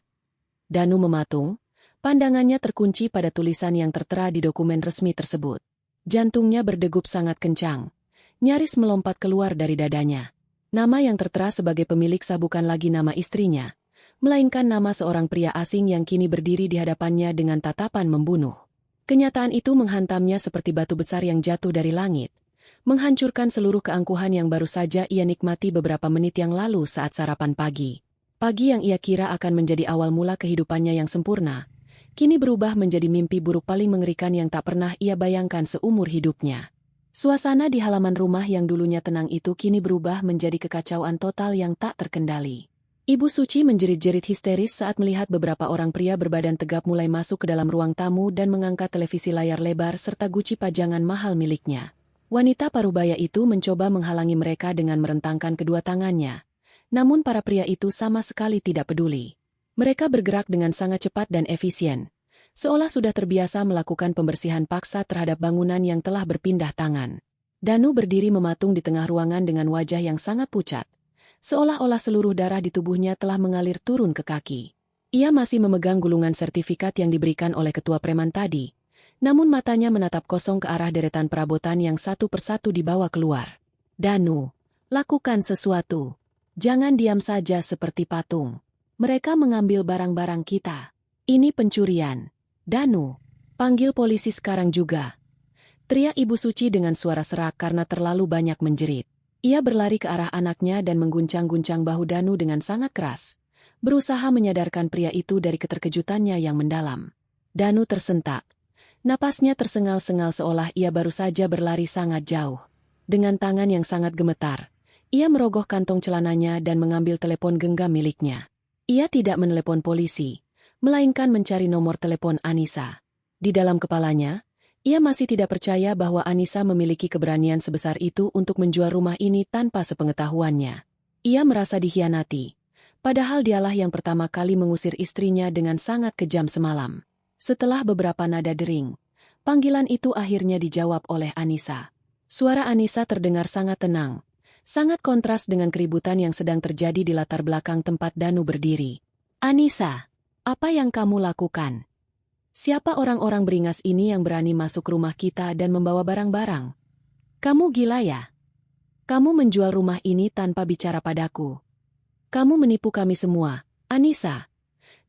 Danu mematung, pandangannya terkunci pada tulisan yang tertera di dokumen resmi tersebut. Jantungnya berdegup sangat kencang, nyaris melompat keluar dari dadanya. Nama yang tertera sebagai pemilik sah bukan lagi nama istrinya, melainkan nama seorang pria asing yang kini berdiri di hadapannya dengan tatapan membunuh. Kenyataan itu menghantamnya seperti batu besar yang jatuh dari langit, menghancurkan seluruh keangkuhan yang baru saja ia nikmati beberapa menit yang lalu saat sarapan pagi. Pagi yang ia kira akan menjadi awal mula kehidupannya yang sempurna, kini berubah menjadi mimpi buruk paling mengerikan yang tak pernah ia bayangkan seumur hidupnya. Suasana di halaman rumah yang dulunya tenang itu kini berubah menjadi kekacauan total yang tak terkendali. Ibu Suci menjerit-jerit histeris saat melihat beberapa orang pria berbadan tegap mulai masuk ke dalam ruang tamu dan mengangkat televisi layar lebar serta guci pajangan mahal miliknya. Wanita parubaya itu mencoba menghalangi mereka dengan merentangkan kedua tangannya. Namun para pria itu sama sekali tidak peduli. Mereka bergerak dengan sangat cepat dan efisien, seolah sudah terbiasa melakukan pembersihan paksa terhadap bangunan yang telah berpindah tangan. Danu berdiri mematung di tengah ruangan dengan wajah yang sangat pucat, seolah-olah seluruh darah di tubuhnya telah mengalir turun ke kaki. Ia masih memegang gulungan sertifikat yang diberikan oleh ketua preman tadi, namun matanya menatap kosong ke arah deretan perabotan yang satu persatu dibawa keluar. "Danu, lakukan sesuatu. Jangan diam saja seperti patung. Mereka mengambil barang-barang kita. Ini pencurian. Danu, panggil polisi sekarang juga," teriak Ibu Suci dengan suara serak karena terlalu banyak menjerit. Ia berlari ke arah anaknya dan mengguncang-guncang bahu Danu dengan sangat keras, berusaha menyadarkan pria itu dari keterkejutannya yang mendalam. Danu tersentak. Napasnya tersengal-sengal seolah ia baru saja berlari sangat jauh. Dengan tangan yang sangat gemetar, ia merogoh kantong celananya dan mengambil telepon genggam miliknya. Ia tidak menelepon polisi, melainkan mencari nomor telepon Anissa. Di dalam kepalanya, ia masih tidak percaya bahwa Anissa memiliki keberanian sebesar itu untuk menjual rumah ini tanpa sepengetahuannya. Ia merasa dikhianati, padahal dialah yang pertama kali mengusir istrinya dengan sangat kejam semalam. Setelah beberapa nada dering, panggilan itu akhirnya dijawab oleh Anissa. Suara Anissa terdengar sangat tenang, sangat kontras dengan keributan yang sedang terjadi di latar belakang tempat Danu berdiri. "Anissa, apa yang kamu lakukan? Siapa orang-orang beringas ini yang berani masuk rumah kita dan membawa barang-barang? Kamu gila ya? Kamu menjual rumah ini tanpa bicara padaku. Kamu menipu kami semua, Anissa,"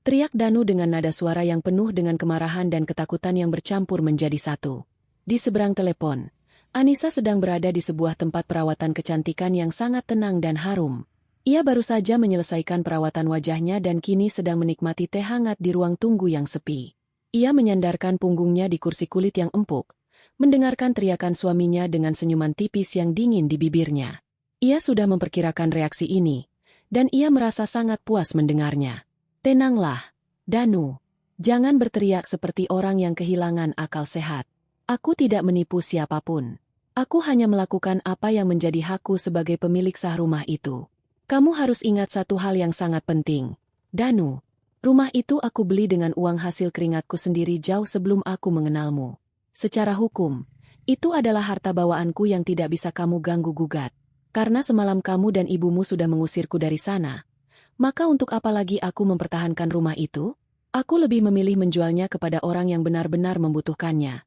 teriak Danu dengan nada suara yang penuh dengan kemarahan dan ketakutan yang bercampur menjadi satu. Di seberang telepon, Anissa sedang berada di sebuah tempat perawatan kecantikan yang sangat tenang dan harum. Ia baru saja menyelesaikan perawatan wajahnya dan kini sedang menikmati teh hangat di ruang tunggu yang sepi. Ia menyandarkan punggungnya di kursi kulit yang empuk, mendengarkan teriakan suaminya dengan senyuman tipis yang dingin di bibirnya. Ia sudah memperkirakan reaksi ini, dan ia merasa sangat puas mendengarnya. Tenanglah, Danu. Jangan berteriak seperti orang yang kehilangan akal sehat. Aku tidak menipu siapapun. Aku hanya melakukan apa yang menjadi hakku sebagai pemilik sah rumah itu. Kamu harus ingat satu hal yang sangat penting. Danu, rumah itu aku beli dengan uang hasil keringatku sendiri jauh sebelum aku mengenalmu. Secara hukum, itu adalah harta bawaanku yang tidak bisa kamu ganggu-gugat. Karena semalam kamu dan ibumu sudah mengusirku dari sana, maka untuk apa lagi aku mempertahankan rumah itu? Aku lebih memilih menjualnya kepada orang yang benar-benar membutuhkannya.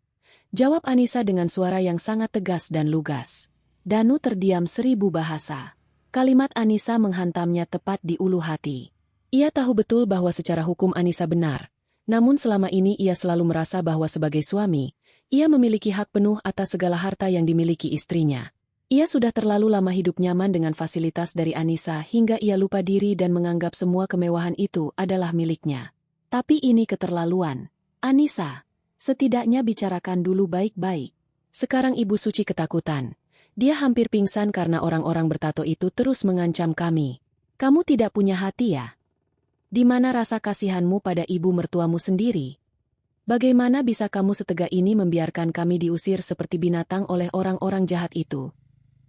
Jawab Anissa dengan suara yang sangat tegas dan lugas. Danu terdiam 1000 bahasa. Kalimat Anissa menghantamnya tepat di ulu hati. Ia tahu betul bahwa secara hukum Anissa benar, namun selama ini ia selalu merasa bahwa sebagai suami, ia memiliki hak penuh atas segala harta yang dimiliki istrinya. Ia sudah terlalu lama hidup nyaman dengan fasilitas dari Anissa hingga ia lupa diri dan menganggap semua kemewahan itu adalah miliknya. Tapi ini keterlaluan. Anissa, setidaknya bicarakan dulu baik-baik. Sekarang Ibu Suci ketakutan. Dia hampir pingsan karena orang-orang bertato itu terus mengancam kami. Kamu tidak punya hati ya? Di mana rasa kasihanmu pada ibu mertuamu sendiri? Bagaimana bisa kamu setega ini membiarkan kami diusir seperti binatang oleh orang-orang jahat itu?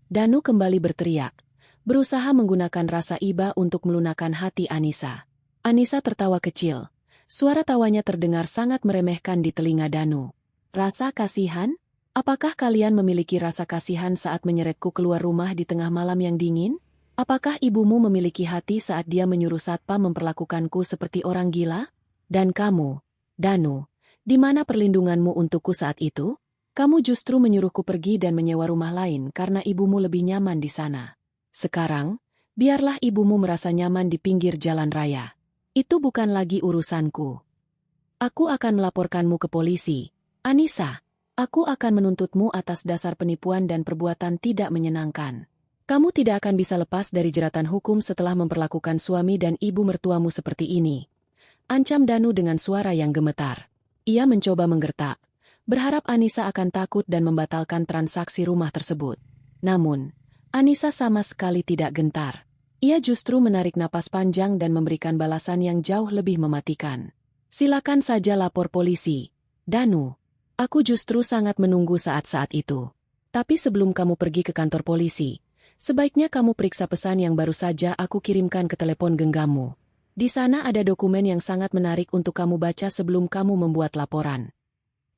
Danu kembali berteriak, berusaha menggunakan rasa iba untuk melunakkan hati Anissa. Anissa tertawa kecil. Suara tawanya terdengar sangat meremehkan di telinga Danu. Rasa kasihan? Apakah kalian memiliki rasa kasihan saat menyeretku keluar rumah di tengah malam yang dingin? Apakah ibumu memiliki hati saat dia menyuruh satpam memperlakukanku seperti orang gila? Dan kamu, Danu, di mana perlindunganmu untukku saat itu? Kamu justru menyuruhku pergi dan menyewa rumah lain karena ibumu lebih nyaman di sana. Sekarang, biarlah ibumu merasa nyaman di pinggir jalan raya. Itu bukan lagi urusanku. Aku akan melaporkanmu ke polisi. Anissa, aku akan menuntutmu atas dasar penipuan dan perbuatan tidak menyenangkan. Kamu tidak akan bisa lepas dari jeratan hukum setelah memperlakukan suami dan ibu mertuamu seperti ini. Ancam Danu dengan suara yang gemetar. Ia mencoba menggertak, berharap Anissa akan takut dan membatalkan transaksi rumah tersebut. Namun, Anissa sama sekali tidak gentar. Ia justru menarik napas panjang dan memberikan balasan yang jauh lebih mematikan. Silakan saja lapor polisi. Danu, aku justru sangat menunggu saat-saat itu. Tapi sebelum kamu pergi ke kantor polisi, sebaiknya kamu periksa pesan yang baru saja aku kirimkan ke telepon genggammu. Di sana ada dokumen yang sangat menarik untuk kamu baca sebelum kamu membuat laporan.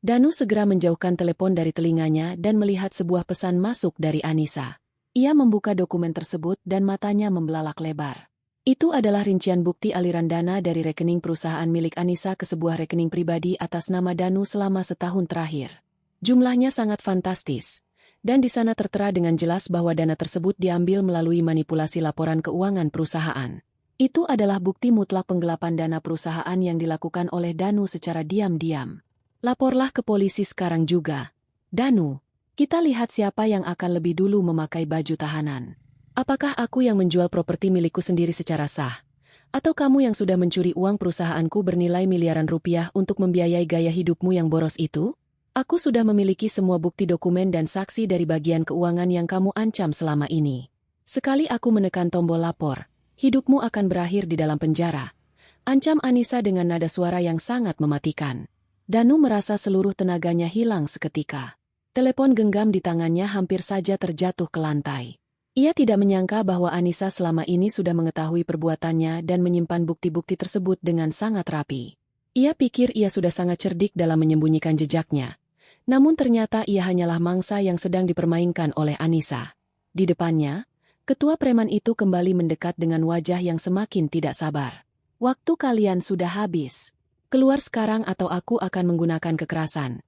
Danu segera menjauhkan telepon dari telinganya dan melihat sebuah pesan masuk dari Anissa. Ia membuka dokumen tersebut dan matanya membelalak lebar. Itu adalah rincian bukti aliran dana dari rekening perusahaan milik Anissa ke sebuah rekening pribadi atas nama Danu selama setahun terakhir. Jumlahnya sangat fantastis, dan di sana tertera dengan jelas bahwa dana tersebut diambil melalui manipulasi laporan keuangan perusahaan. Itu adalah bukti mutlak penggelapan dana perusahaan yang dilakukan oleh Danu secara diam-diam. Laporlah ke polisi sekarang juga. Danu, kita lihat siapa yang akan lebih dulu memakai baju tahanan. Apakah aku yang menjual properti milikku sendiri secara sah? Atau kamu yang sudah mencuri uang perusahaanku bernilai miliaran rupiah untuk membiayai gaya hidupmu yang boros itu? Aku sudah memiliki semua bukti dokumen dan saksi dari bagian keuangan yang kamu ancam selama ini. Sekali aku menekan tombol lapor, hidupmu akan berakhir di dalam penjara. Ancam Anissa dengan nada suara yang sangat mematikan. Danu merasa seluruh tenaganya hilang seketika. Telepon genggam di tangannya hampir saja terjatuh ke lantai. Ia tidak menyangka bahwa Anissa selama ini sudah mengetahui perbuatannya dan menyimpan bukti-bukti tersebut dengan sangat rapi. Ia pikir ia sudah sangat cerdik dalam menyembunyikan jejaknya. Namun ternyata ia hanyalah mangsa yang sedang dipermainkan oleh Anissa. Di depannya, ketua preman itu kembali mendekat dengan wajah yang semakin tidak sabar. Waktu kalian sudah habis. Keluar sekarang atau aku akan menggunakan kekerasan.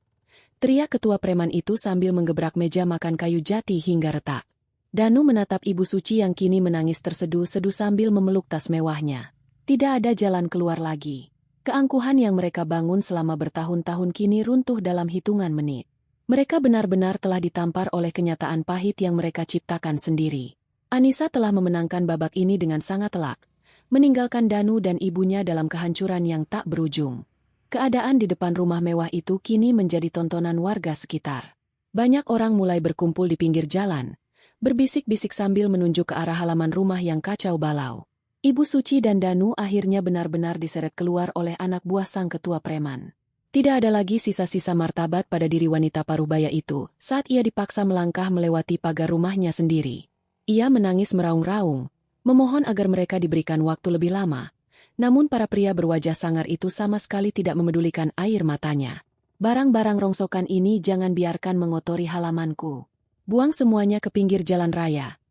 Teriak ketua preman itu sambil menggebrak meja makan kayu jati hingga retak. Danu menatap Ibu Suci yang kini menangis terseduh-seduh sambil memeluk tas mewahnya. Tidak ada jalan keluar lagi. Keangkuhan yang mereka bangun selama bertahun-tahun kini runtuh dalam hitungan menit. Mereka benar-benar telah ditampar oleh kenyataan pahit yang mereka ciptakan sendiri. Anissa telah memenangkan babak ini dengan sangat telak, meninggalkan Danu dan ibunya dalam kehancuran yang tak berujung. Keadaan di depan rumah mewah itu kini menjadi tontonan warga sekitar. Banyak orang mulai berkumpul di pinggir jalan, berbisik-bisik sambil menunjuk ke arah halaman rumah yang kacau balau. Ibu Suci dan Danu akhirnya benar-benar diseret keluar oleh anak buah sang ketua preman. Tidak ada lagi sisa-sisa martabat pada diri wanita parubaya itu saat ia dipaksa melangkah melewati pagar rumahnya sendiri. Ia menangis meraung-raung, memohon agar mereka diberikan waktu lebih lama. Namun para pria berwajah sangar itu sama sekali tidak memedulikan air matanya. Barang-barang rongsokan ini jangan biarkan mengotori halamanku. Buang semuanya ke pinggir jalan raya.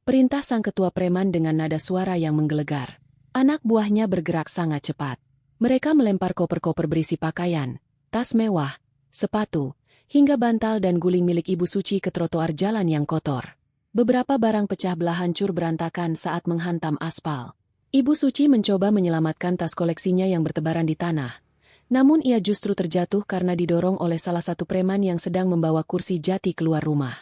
Perintah sang ketua preman dengan nada suara yang menggelegar. Anak buahnya bergerak sangat cepat. Mereka melempar koper-koper berisi pakaian, tas mewah, sepatu, hingga bantal dan guling milik Ibu Suci ke trotoar jalan yang kotor. Beberapa barang pecah belah hancur berantakan saat menghantam aspal. Ibu Suci mencoba menyelamatkan tas koleksinya yang bertebaran di tanah. Namun ia justru terjatuh karena didorong oleh salah satu preman yang sedang membawa kursi jati keluar rumah.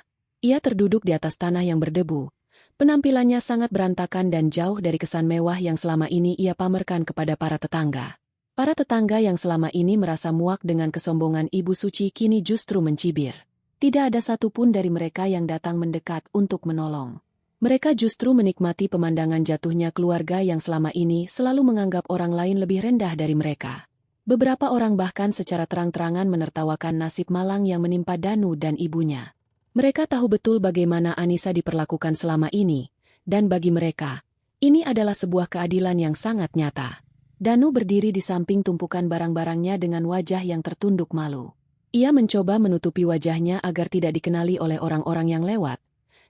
Ia terduduk di atas tanah yang berdebu. Penampilannya sangat berantakan dan jauh dari kesan mewah yang selama ini ia pamerkan kepada para tetangga. Para tetangga yang selama ini merasa muak dengan kesombongan Ibu Suci kini justru mencibir. Tidak ada satupun dari mereka yang datang mendekat untuk menolong. Mereka justru menikmati pemandangan jatuhnya keluarga yang selama ini selalu menganggap orang lain lebih rendah dari mereka. Beberapa orang bahkan secara terang-terangan menertawakan nasib malang yang menimpa Danu dan ibunya. Mereka tahu betul bagaimana Anissa diperlakukan selama ini, dan bagi mereka, ini adalah sebuah keadilan yang sangat nyata. Danu berdiri di samping tumpukan barang-barangnya dengan wajah yang tertunduk malu. Ia mencoba menutupi wajahnya agar tidak dikenali oleh orang-orang yang lewat,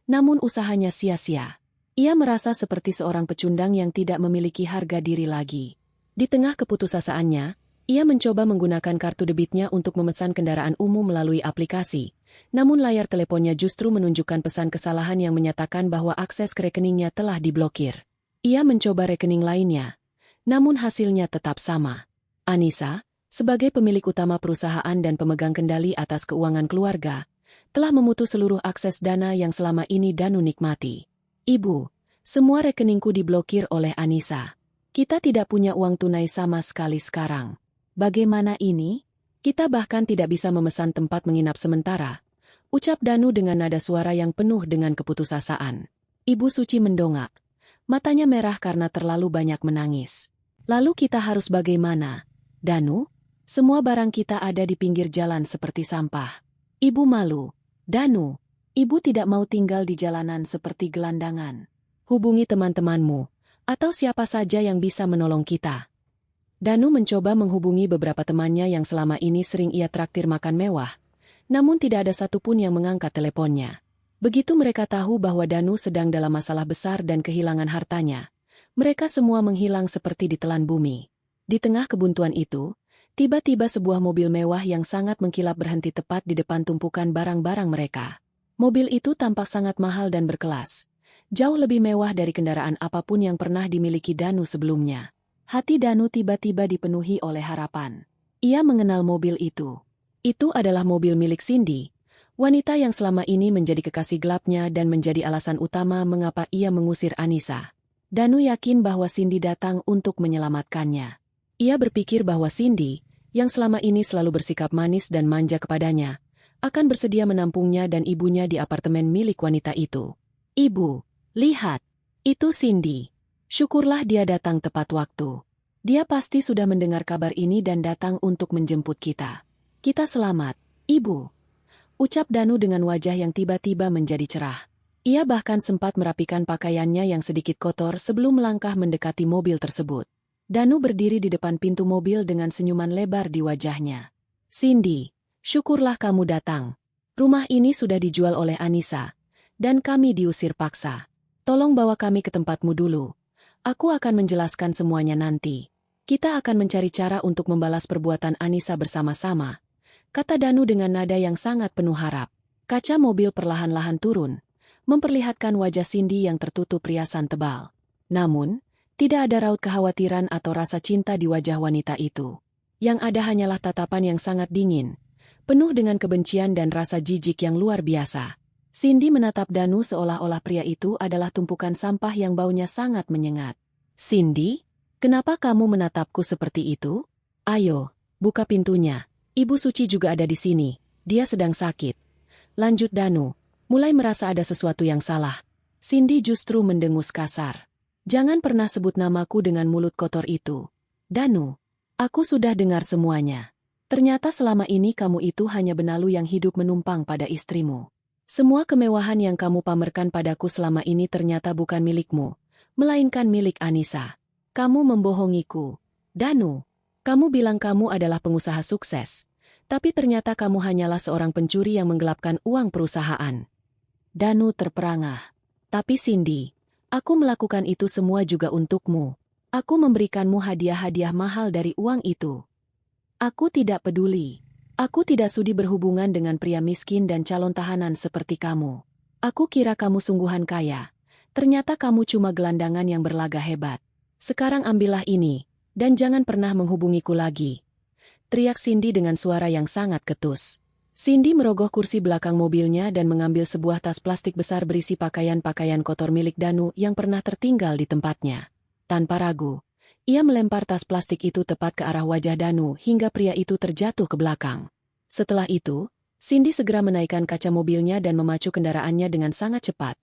namun usahanya sia-sia. Ia merasa seperti seorang pecundang yang tidak memiliki harga diri lagi. Di tengah keputusasaannya, ia mencoba menggunakan kartu debitnya untuk memesan kendaraan umum melalui aplikasi, namun layar teleponnya justru menunjukkan pesan kesalahan yang menyatakan bahwa akses ke rekeningnya telah diblokir. Ia mencoba rekening lainnya, namun hasilnya tetap sama. Anissa, sebagai pemilik utama perusahaan dan pemegang kendali atas keuangan keluarga, telah memutus seluruh akses dana yang selama ini Danu nikmati. Ibu, semua rekeningku diblokir oleh Anissa. Kita tidak punya uang tunai sama sekali sekarang. Bagaimana ini? Kita bahkan tidak bisa memesan tempat menginap sementara, ucap Danu dengan nada suara yang penuh dengan keputusasaan. Ibu Suci mendongak. Matanya merah karena terlalu banyak menangis. Lalu kita harus bagaimana? Danu? Semua barang kita ada di pinggir jalan seperti sampah. Ibu malu. Danu, ibu tidak mau tinggal di jalanan seperti gelandangan. Hubungi teman-temanmu, atau siapa saja yang bisa menolong kita. Danu mencoba menghubungi beberapa temannya yang selama ini sering ia traktir makan mewah, namun tidak ada satupun yang mengangkat teleponnya. Begitu mereka tahu bahwa Danu sedang dalam masalah besar dan kehilangan hartanya, mereka semua menghilang seperti ditelan bumi. Di tengah kebuntuan itu, tiba-tiba sebuah mobil mewah yang sangat mengkilap berhenti tepat di depan tumpukan barang-barang mereka. Mobil itu tampak sangat mahal dan berkelas, jauh lebih mewah dari kendaraan apapun yang pernah dimiliki Danu sebelumnya. Hati Danu tiba-tiba dipenuhi oleh harapan. Ia mengenal mobil itu. Itu adalah mobil milik Cindy, wanita yang selama ini menjadi kekasih gelapnya dan menjadi alasan utama mengapa ia mengusir Anissa. Danu yakin bahwa Cindy datang untuk menyelamatkannya. Ia berpikir bahwa Cindy, yang selama ini selalu bersikap manis dan manja kepadanya, akan bersedia menampungnya dan ibunya di apartemen milik wanita itu. Ibu, lihat, itu Cindy. Syukurlah dia datang tepat waktu. Dia pasti sudah mendengar kabar ini dan datang untuk menjemput kita. Kita selamat, Ibu. Ucap Danu dengan wajah yang tiba-tiba menjadi cerah. Ia bahkan sempat merapikan pakaiannya yang sedikit kotor sebelum melangkah mendekati mobil tersebut. Danu berdiri di depan pintu mobil dengan senyuman lebar di wajahnya. Cindy, syukurlah kamu datang. Rumah ini sudah dijual oleh Anissa, dan kami diusir paksa. Tolong bawa kami ke tempatmu dulu. Aku akan menjelaskan semuanya nanti. Kita akan mencari cara untuk membalas perbuatan Anissa bersama-sama, kata Danu dengan nada yang sangat penuh harap. Kaca mobil perlahan-lahan turun, memperlihatkan wajah Cindy yang tertutup riasan tebal. Namun, tidak ada raut kekhawatiran atau rasa cinta di wajah wanita itu. Yang ada hanyalah tatapan yang sangat dingin, penuh dengan kebencian dan rasa jijik yang luar biasa. Cindy menatap Danu seolah-olah pria itu adalah tumpukan sampah yang baunya sangat menyengat. "Cindy, kenapa kamu menatapku seperti itu? Ayo, buka pintunya. Ibu Suci juga ada di sini. Dia sedang sakit." Lanjut Danu, mulai merasa ada sesuatu yang salah. Cindy justru mendengus kasar. "Jangan pernah sebut namaku dengan mulut kotor itu. Danu, aku sudah dengar semuanya. Ternyata selama ini kamu itu hanya benalu yang hidup menumpang pada istrimu. Semua kemewahan yang kamu pamerkan padaku selama ini ternyata bukan milikmu, melainkan milik Anissa. Kamu membohongiku. Danu, kamu bilang kamu adalah pengusaha sukses, tapi ternyata kamu hanyalah seorang pencuri yang menggelapkan uang perusahaan." Danu terperangah. "Tapi Cindy, aku melakukan itu semua juga untukmu. Aku memberikanmu hadiah-hadiah mahal dari uang itu. Aku tidak peduli. Aku tidak sudi berhubungan dengan pria miskin dan calon tahanan seperti kamu. Aku kira kamu sungguhan kaya. Ternyata kamu cuma gelandangan yang berlaga hebat. Sekarang ambillah ini, dan jangan pernah menghubungiku lagi," teriak Cindy dengan suara yang sangat ketus. Cindy merogoh kursi belakang mobilnya dan mengambil sebuah tas plastik besar berisi pakaian-pakaian kotor milik Danu yang pernah tertinggal di tempatnya. Tanpa ragu, ia melempar tas plastik itu tepat ke arah wajah Danu hingga pria itu terjatuh ke belakang. Setelah itu, Cindy segera menaikkan kaca mobilnya dan memacu kendaraannya dengan sangat cepat,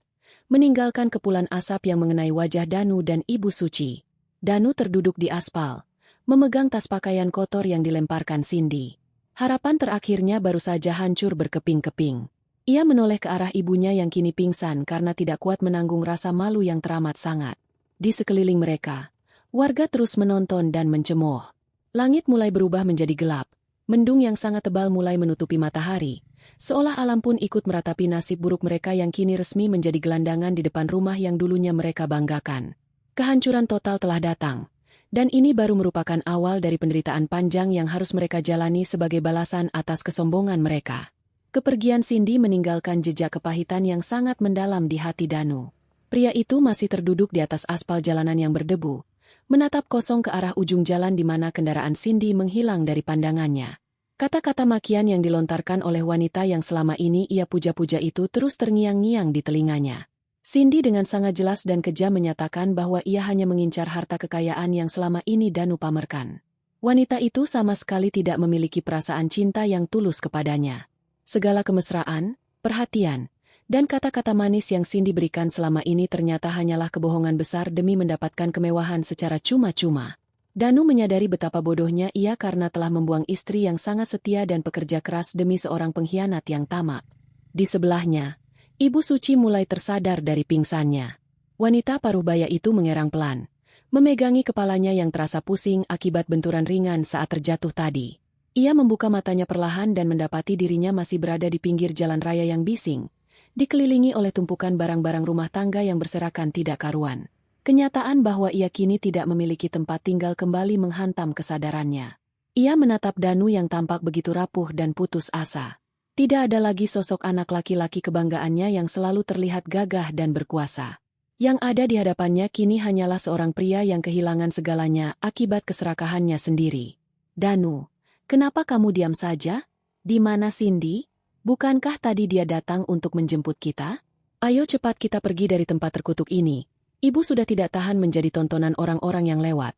meninggalkan kepulan asap yang mengenai wajah Danu dan Ibu Suci. Danu terduduk di aspal, memegang tas pakaian kotor yang dilemparkan Cindy. Harapan terakhirnya baru saja hancur berkeping-keping. Ia menoleh ke arah ibunya yang kini pingsan karena tidak kuat menanggung rasa malu yang teramat sangat. Di sekeliling mereka, warga terus menonton dan mencemooh. Langit mulai berubah menjadi gelap. Mendung yang sangat tebal mulai menutupi matahari, seolah alam pun ikut meratapi nasib buruk mereka yang kini resmi menjadi gelandangan di depan rumah yang dulunya mereka banggakan. Kehancuran total telah datang, dan ini baru merupakan awal dari penderitaan panjang yang harus mereka jalani sebagai balasan atas kesombongan mereka. Kepergian Cindy meninggalkan jejak kepahitan yang sangat mendalam di hati Danu. Pria itu masih terduduk di atas aspal jalanan yang berdebu, menatap kosong ke arah ujung jalan di mana kendaraan Cindy menghilang dari pandangannya. Kata-kata makian yang dilontarkan oleh wanita yang selama ini ia puja-puja itu terus terngiang-ngiang di telinganya. Cindy dengan sangat jelas dan kejam menyatakan bahwa ia hanya mengincar harta kekayaan yang selama ini Danu pamerkan. Wanita itu sama sekali tidak memiliki perasaan cinta yang tulus kepadanya. Segala kemesraan, perhatian, dan kata-kata manis yang Cindy berikan selama ini ternyata hanyalah kebohongan besar demi mendapatkan kemewahan secara cuma-cuma. Danu menyadari betapa bodohnya ia karena telah membuang istri yang sangat setia dan pekerja keras demi seorang pengkhianat yang tamak. Di sebelahnya, Ibu Suci mulai tersadar dari pingsannya. Wanita paruh baya itu mengerang pelan, memegangi kepalanya yang terasa pusing akibat benturan ringan saat terjatuh tadi. Ia membuka matanya perlahan dan mendapati dirinya masih berada di pinggir jalan raya yang bising, dikelilingi oleh tumpukan barang-barang rumah tangga yang berserakan tidak karuan. Kenyataan bahwa ia kini tidak memiliki tempat tinggal kembali menghantam kesadarannya. Ia menatap Danu yang tampak begitu rapuh dan putus asa. Tidak ada lagi sosok anak laki-laki kebanggaannya yang selalu terlihat gagah dan berkuasa. Yang ada di hadapannya kini hanyalah seorang pria yang kehilangan segalanya akibat keserakahannya sendiri. "Danu, kenapa kamu diam saja? Di mana Cindy? Bukankah tadi dia datang untuk menjemput kita? Ayo cepat kita pergi dari tempat terkutuk ini. Ibu sudah tidak tahan menjadi tontonan orang-orang yang lewat."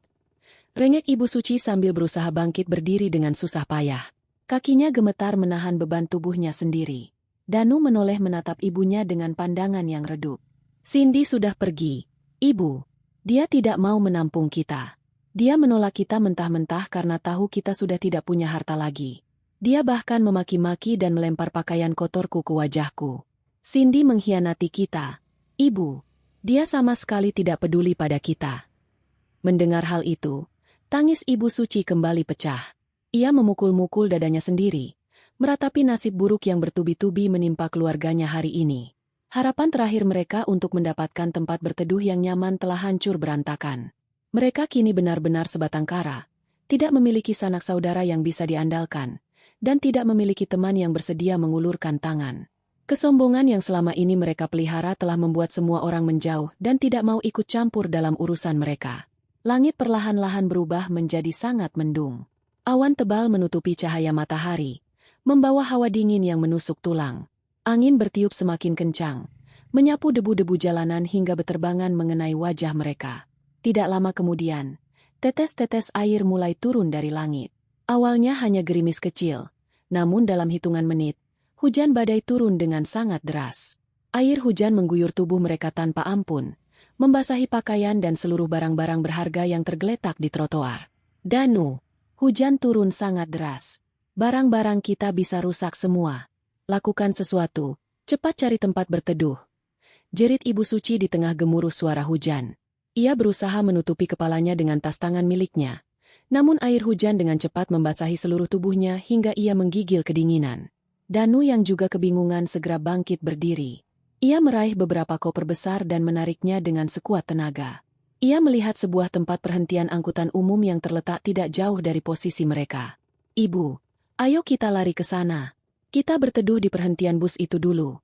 Rengek Ibu Suci sambil berusaha bangkit berdiri dengan susah payah. Kakinya gemetar menahan beban tubuhnya sendiri. Danu menoleh menatap ibunya dengan pandangan yang redup. "Cindy sudah pergi, Ibu. Dia tidak mau menampung kita. Dia menolak kita mentah-mentah karena tahu kita sudah tidak punya harta lagi. Dia bahkan memaki-maki dan melempar pakaian kotorku ke wajahku. Cindy mengkhianati kita. Ibu, dia sama sekali tidak peduli pada kita." Mendengar hal itu, tangis Ibu Suci kembali pecah. Ia memukul-mukul dadanya sendiri, meratapi nasib buruk yang bertubi-tubi menimpa keluarganya hari ini. Harapan terakhir mereka untuk mendapatkan tempat berteduh yang nyaman telah hancur berantakan. Mereka kini benar-benar sebatang kara, tidak memiliki sanak saudara yang bisa diandalkan, dan tidak memiliki teman yang bersedia mengulurkan tangan. Kesombongan yang selama ini mereka pelihara telah membuat semua orang menjauh dan tidak mau ikut campur dalam urusan mereka. Langit perlahan-lahan berubah menjadi sangat mendung. Awan tebal menutupi cahaya matahari, membawa hawa dingin yang menusuk tulang. Angin bertiup semakin kencang, menyapu debu-debu jalanan hingga beterbangan mengenai wajah mereka. Tidak lama kemudian, tetes-tetes air mulai turun dari langit. Awalnya hanya gerimis kecil, namun dalam hitungan menit, hujan badai turun dengan sangat deras. Air hujan mengguyur tubuh mereka tanpa ampun, membasahi pakaian dan seluruh barang-barang berharga yang tergeletak di trotoar. Danu, hujan turun sangat deras. Barang-barang kita bisa rusak semua. Lakukan sesuatu, cepat cari tempat berteduh. Jerit Ibu Suci di tengah gemuruh suara hujan. Ia berusaha menutupi kepalanya dengan tas tangan miliknya. Namun air hujan dengan cepat membasahi seluruh tubuhnya hingga ia menggigil kedinginan. Danu yang juga kebingungan segera bangkit berdiri. Ia meraih beberapa koper besar dan menariknya dengan sekuat tenaga. Ia melihat sebuah tempat perhentian angkutan umum yang terletak tidak jauh dari posisi mereka. "Ibu, ayo kita lari ke sana. Kita berteduh di perhentian bus itu dulu,"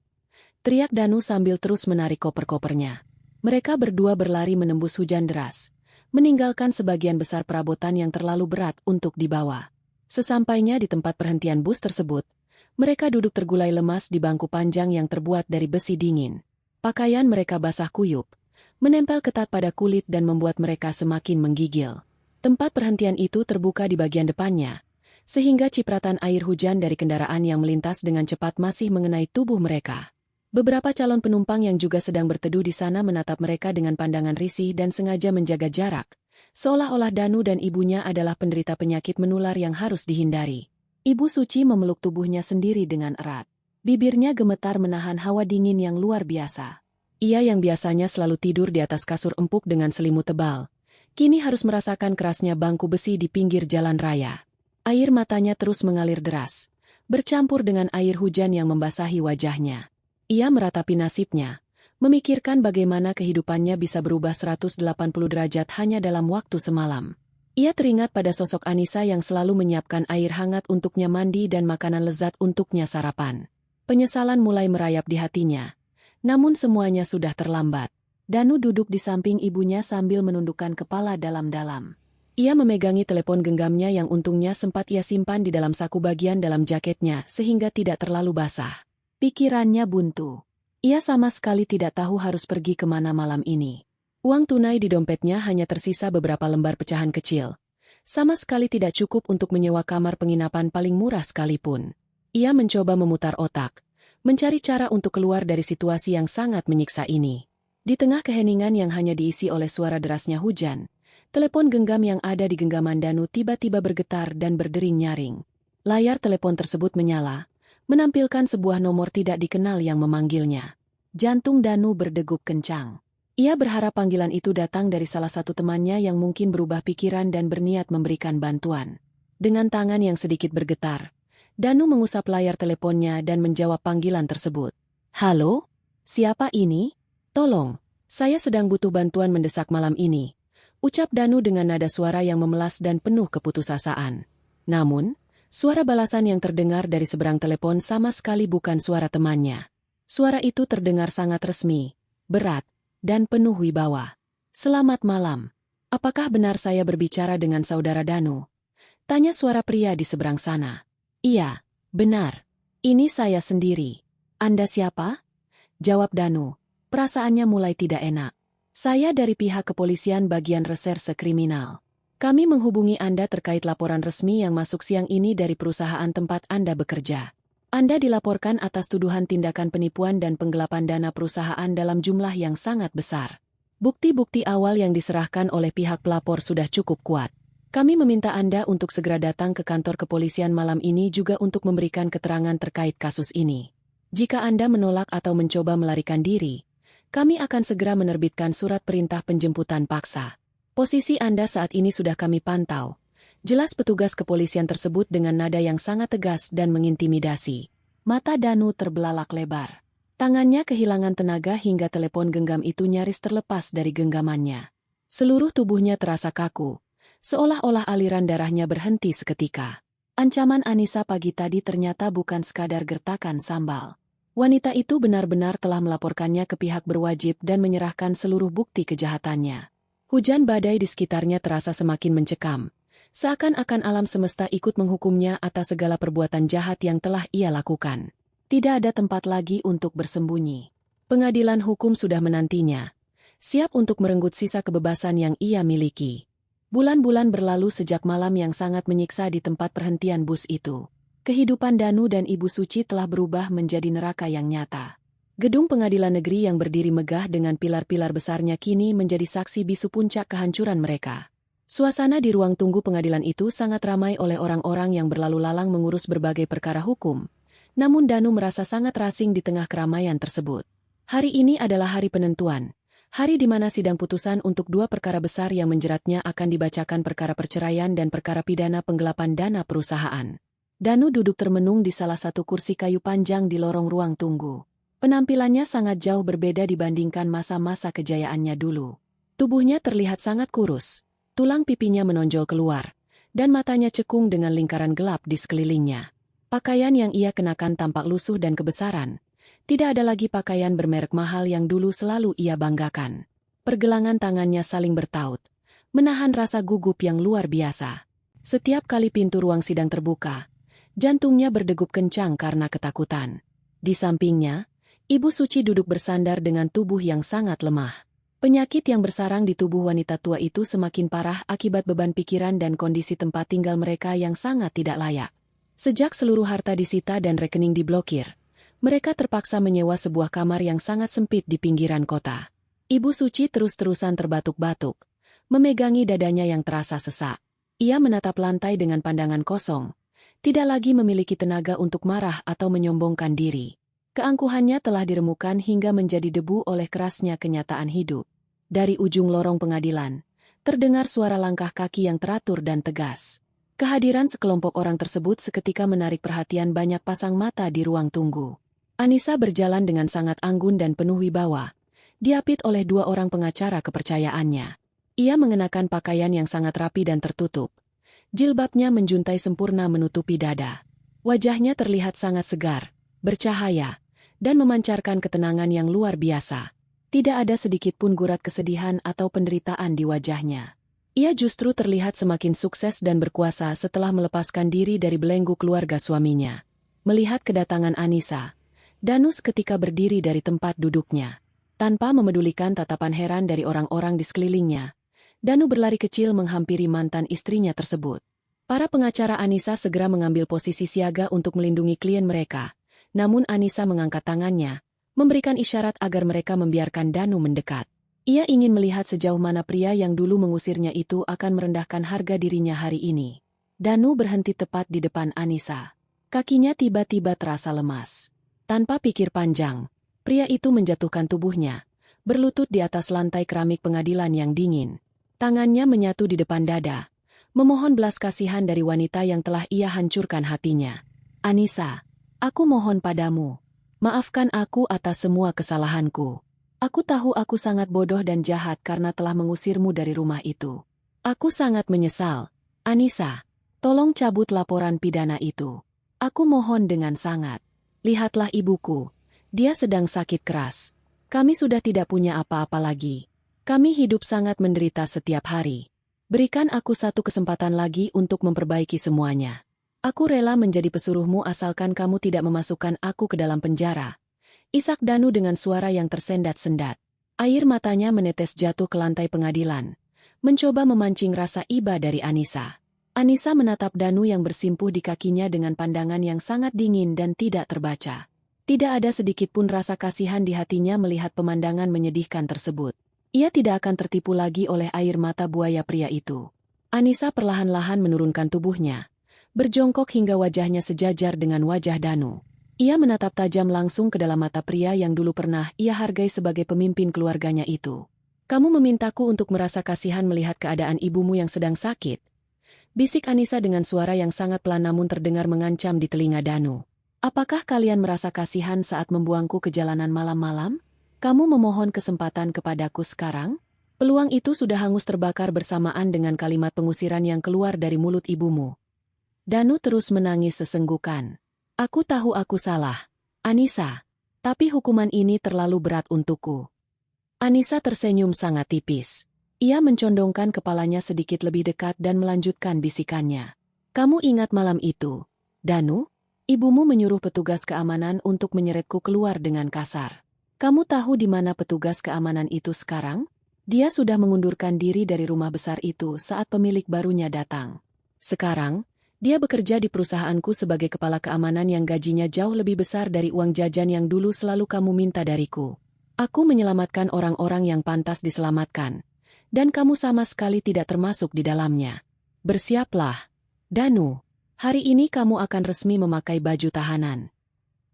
teriak Danu sambil terus menarik koper-kopernya. Mereka berdua berlari menembus hujan deras, meninggalkan sebagian besar perabotan yang terlalu berat untuk dibawa. Sesampainya di tempat perhentian bus tersebut, mereka duduk tergulai lemas di bangku panjang yang terbuat dari besi dingin. Pakaian mereka basah kuyup, menempel ketat pada kulit dan membuat mereka semakin menggigil. Tempat perhentian itu terbuka di bagian depannya, sehingga cipratan air hujan dari kendaraan yang melintas dengan cepat masih mengenai tubuh mereka. Beberapa calon penumpang yang juga sedang berteduh di sana menatap mereka dengan pandangan risih dan sengaja menjaga jarak, seolah-olah Danu dan ibunya adalah penderita penyakit menular yang harus dihindari. Ibu Suci memeluk tubuhnya sendiri dengan erat. Bibirnya gemetar menahan hawa dingin yang luar biasa. Ia yang biasanya selalu tidur di atas kasur empuk dengan selimut tebal, kini harus merasakan kerasnya bangku besi di pinggir jalan raya. Air matanya terus mengalir deras, bercampur dengan air hujan yang membasahi wajahnya. Ia meratapi nasibnya, memikirkan bagaimana kehidupannya bisa berubah 180 derajat hanya dalam waktu semalam. Ia teringat pada sosok Anissa yang selalu menyiapkan air hangat untuknya mandi dan makanan lezat untuknya sarapan. Penyesalan mulai merayap di hatinya. Namun semuanya sudah terlambat. Danu duduk di samping ibunya sambil menundukkan kepala dalam-dalam. Ia memegangi telepon genggamnya yang untungnya sempat ia simpan di dalam saku bagian dalam jaketnya sehingga tidak terlalu basah. Pikirannya buntu. Ia sama sekali tidak tahu harus pergi kemana malam ini. Uang tunai di dompetnya hanya tersisa beberapa lembar pecahan kecil. Sama sekali tidak cukup untuk menyewa kamar penginapan paling murah sekalipun. Ia mencoba memutar otak, mencari cara untuk keluar dari situasi yang sangat menyiksa ini. Di tengah keheningan yang hanya diisi oleh suara derasnya hujan, telepon genggam yang ada di genggaman Danu tiba-tiba bergetar dan berdering nyaring. Layar telepon tersebut menyala, menampilkan sebuah nomor tidak dikenal yang memanggilnya. Jantung Danu berdegup kencang. Ia berharap panggilan itu datang dari salah satu temannya yang mungkin berubah pikiran dan berniat memberikan bantuan. Dengan tangan yang sedikit bergetar, Danu mengusap layar teleponnya dan menjawab panggilan tersebut. "Halo? Siapa ini? Tolong, saya sedang butuh bantuan mendesak malam ini," ucap Danu dengan nada suara yang memelas dan penuh keputusasaan. Namun, suara balasan yang terdengar dari seberang telepon sama sekali bukan suara temannya. Suara itu terdengar sangat resmi, berat, dan penuh wibawa. "Selamat malam. Apakah benar saya berbicara dengan saudara Danu?" tanya suara pria di seberang sana. "Iya, benar. Ini saya sendiri." "Anda siapa?" jawab Danu. Perasaannya mulai tidak enak. "Saya dari pihak kepolisian bagian reserse kriminal. Kami menghubungi Anda terkait laporan resmi yang masuk siang ini dari perusahaan tempat Anda bekerja. Anda dilaporkan atas tuduhan tindakan penipuan dan penggelapan dana perusahaan dalam jumlah yang sangat besar. Bukti-bukti awal yang diserahkan oleh pihak pelapor sudah cukup kuat. Kami meminta Anda untuk segera datang ke kantor kepolisian malam ini juga untuk memberikan keterangan terkait kasus ini. Jika Anda menolak atau mencoba melarikan diri, kami akan segera menerbitkan surat perintah penjemputan paksa. Posisi Anda saat ini sudah kami pantau." Jelas petugas kepolisian tersebut dengan nada yang sangat tegas dan mengintimidasi. Mata Danu terbelalak lebar. Tangannya kehilangan tenaga hingga telepon genggam itu nyaris terlepas dari genggamannya. Seluruh tubuhnya terasa kaku, seolah-olah aliran darahnya berhenti seketika. Ancaman Anissa pagi tadi ternyata bukan sekadar gertakan sambal. Wanita itu benar-benar telah melaporkannya ke pihak berwajib dan menyerahkan seluruh bukti kejahatannya. Hujan badai di sekitarnya terasa semakin mencekam, Seakan-akan alam semesta ikut menghukumnya atas segala perbuatan jahat yang telah ia lakukan. Tidak ada tempat lagi untuk bersembunyi. Pengadilan hukum sudah menantinya, siap untuk merenggut sisa kebebasan yang ia miliki. Bulan-bulan berlalu sejak malam yang sangat menyiksa di tempat perhentian bus itu. Kehidupan Danu dan Ibu Suci telah berubah menjadi neraka yang nyata. Gedung pengadilan negeri yang berdiri megah dengan pilar-pilar besarnya kini menjadi saksi bisu puncak kehancuran mereka. Suasana di ruang tunggu pengadilan itu sangat ramai oleh orang-orang yang berlalu lalang mengurus berbagai perkara hukum. Namun Danu merasa sangat rasing di tengah keramaian tersebut. Hari ini adalah hari penentuan. Hari di mana sidang putusan untuk dua perkara besar yang menjeratnya akan dibacakan, perkara perceraian dan perkara pidana penggelapan dana perusahaan. Danu duduk termenung di salah satu kursi kayu panjang di lorong ruang tunggu. Penampilannya sangat jauh berbeda dibandingkan masa-masa kejayaannya dulu. Tubuhnya terlihat sangat kurus. Tulang pipinya menonjol keluar, dan matanya cekung dengan lingkaran gelap di sekelilingnya. Pakaian yang ia kenakan tampak lusuh dan kebesaran. Tidak ada lagi pakaian bermerek mahal yang dulu selalu ia banggakan. Pergelangan tangannya saling bertaut, menahan rasa gugup yang luar biasa. Setiap kali pintu ruang sidang terbuka, jantungnya berdegup kencang karena ketakutan. Di sampingnya, Ibu Suci duduk bersandar dengan tubuh yang sangat lemah. Penyakit yang bersarang di tubuh wanita tua itu semakin parah akibat beban pikiran dan kondisi tempat tinggal mereka yang sangat tidak layak. Sejak seluruh harta disita dan rekening diblokir, mereka terpaksa menyewa sebuah kamar yang sangat sempit di pinggiran kota. Ibu Suci terus-terusan terbatuk-batuk, memegangi dadanya yang terasa sesak. Ia menatap lantai dengan pandangan kosong, tidak lagi memiliki tenaga untuk marah atau menyombongkan diri. Keangkuhannya telah diremukan hingga menjadi debu oleh kerasnya kenyataan hidup. Dari ujung lorong pengadilan, terdengar suara langkah kaki yang teratur dan tegas. Kehadiran sekelompok orang tersebut seketika menarik perhatian banyak pasang mata di ruang tunggu. Anissa berjalan dengan sangat anggun dan penuh wibawa, diapit oleh dua orang pengacara kepercayaannya. Ia mengenakan pakaian yang sangat rapi dan tertutup. Jilbabnya menjuntai sempurna menutupi dada. Wajahnya terlihat sangat segar, bercahaya, dan memancarkan ketenangan yang luar biasa. Tidak ada sedikit pun gurat kesedihan atau penderitaan di wajahnya. Ia justru terlihat semakin sukses dan berkuasa setelah melepaskan diri dari belenggu keluarga suaminya. Melihat kedatangan Anissa, Danu seketika berdiri dari tempat duduknya. Tanpa memedulikan tatapan heran dari orang-orang di sekelilingnya, Danu berlari kecil menghampiri mantan istrinya tersebut. Para pengacara Anissa segera mengambil posisi siaga untuk melindungi klien mereka. Namun Anissa mengangkat tangannya, memberikan isyarat agar mereka membiarkan Danu mendekat. Ia ingin melihat sejauh mana pria yang dulu mengusirnya itu akan merendahkan harga dirinya hari ini. Danu berhenti tepat di depan Anissa. Kakinya tiba-tiba terasa lemas. Tanpa pikir panjang, pria itu menjatuhkan tubuhnya, berlutut di atas lantai keramik pengadilan yang dingin. Tangannya menyatu di depan dada, memohon belas kasihan dari wanita yang telah ia hancurkan hatinya. Anissa, aku mohon padamu, maafkan aku atas semua kesalahanku. Aku tahu aku sangat bodoh dan jahat karena telah mengusirmu dari rumah itu. Aku sangat menyesal. Anissa, tolong cabut laporan pidana itu. Aku mohon dengan sangat. Lihatlah ibuku, dia sedang sakit keras. Kami sudah tidak punya apa-apa lagi. Kami hidup sangat menderita setiap hari. Berikan aku satu kesempatan lagi untuk memperbaiki semuanya. Aku rela menjadi pesuruhmu asalkan kamu tidak memasukkan aku ke dalam penjara. Isak Danu dengan suara yang tersendat-sendat. Air matanya menetes jatuh ke lantai pengadilan, mencoba memancing rasa iba dari Anissa. Anissa menatap Danu yang bersimpuh di kakinya dengan pandangan yang sangat dingin dan tidak terbaca. Tidak ada sedikit pun rasa kasihan di hatinya melihat pemandangan menyedihkan tersebut. Ia tidak akan tertipu lagi oleh air mata buaya pria itu. Anissa perlahan-lahan menurunkan tubuhnya, berjongkok hingga wajahnya sejajar dengan wajah Danu. Ia menatap tajam langsung ke dalam mata pria yang dulu pernah ia hargai sebagai pemimpin keluarganya itu. Kamu memintaku untuk merasa kasihan melihat keadaan ibumu yang sedang sakit. Bisik Anissa dengan suara yang sangat pelan namun terdengar mengancam di telinga Danu. Apakah kalian merasa kasihan saat membuangku ke jalanan malam-malam? Kamu memohon kesempatan kepadaku sekarang? Peluang itu sudah hangus terbakar bersamaan dengan kalimat pengusiran yang keluar dari mulut ibumu. Danu terus menangis sesenggukan. Aku tahu aku salah, Anissa. Tapi hukuman ini terlalu berat untukku. Anissa tersenyum sangat tipis. Ia mencondongkan kepalanya sedikit lebih dekat dan melanjutkan bisikannya. Kamu ingat malam itu, Danu? Ibumu menyuruh petugas keamanan untuk menyeretku keluar dengan kasar. Kamu tahu di mana petugas keamanan itu sekarang? Dia sudah mengundurkan diri dari rumah besar itu saat pemilik barunya datang. Sekarang, dia bekerja di perusahaanku sebagai kepala keamanan yang gajinya jauh lebih besar dari uang jajan yang dulu selalu kamu minta dariku. Aku menyelamatkan orang-orang yang pantas diselamatkan. Dan kamu sama sekali tidak termasuk di dalamnya. Bersiaplah, Danu. Hari ini kamu akan resmi memakai baju tahanan.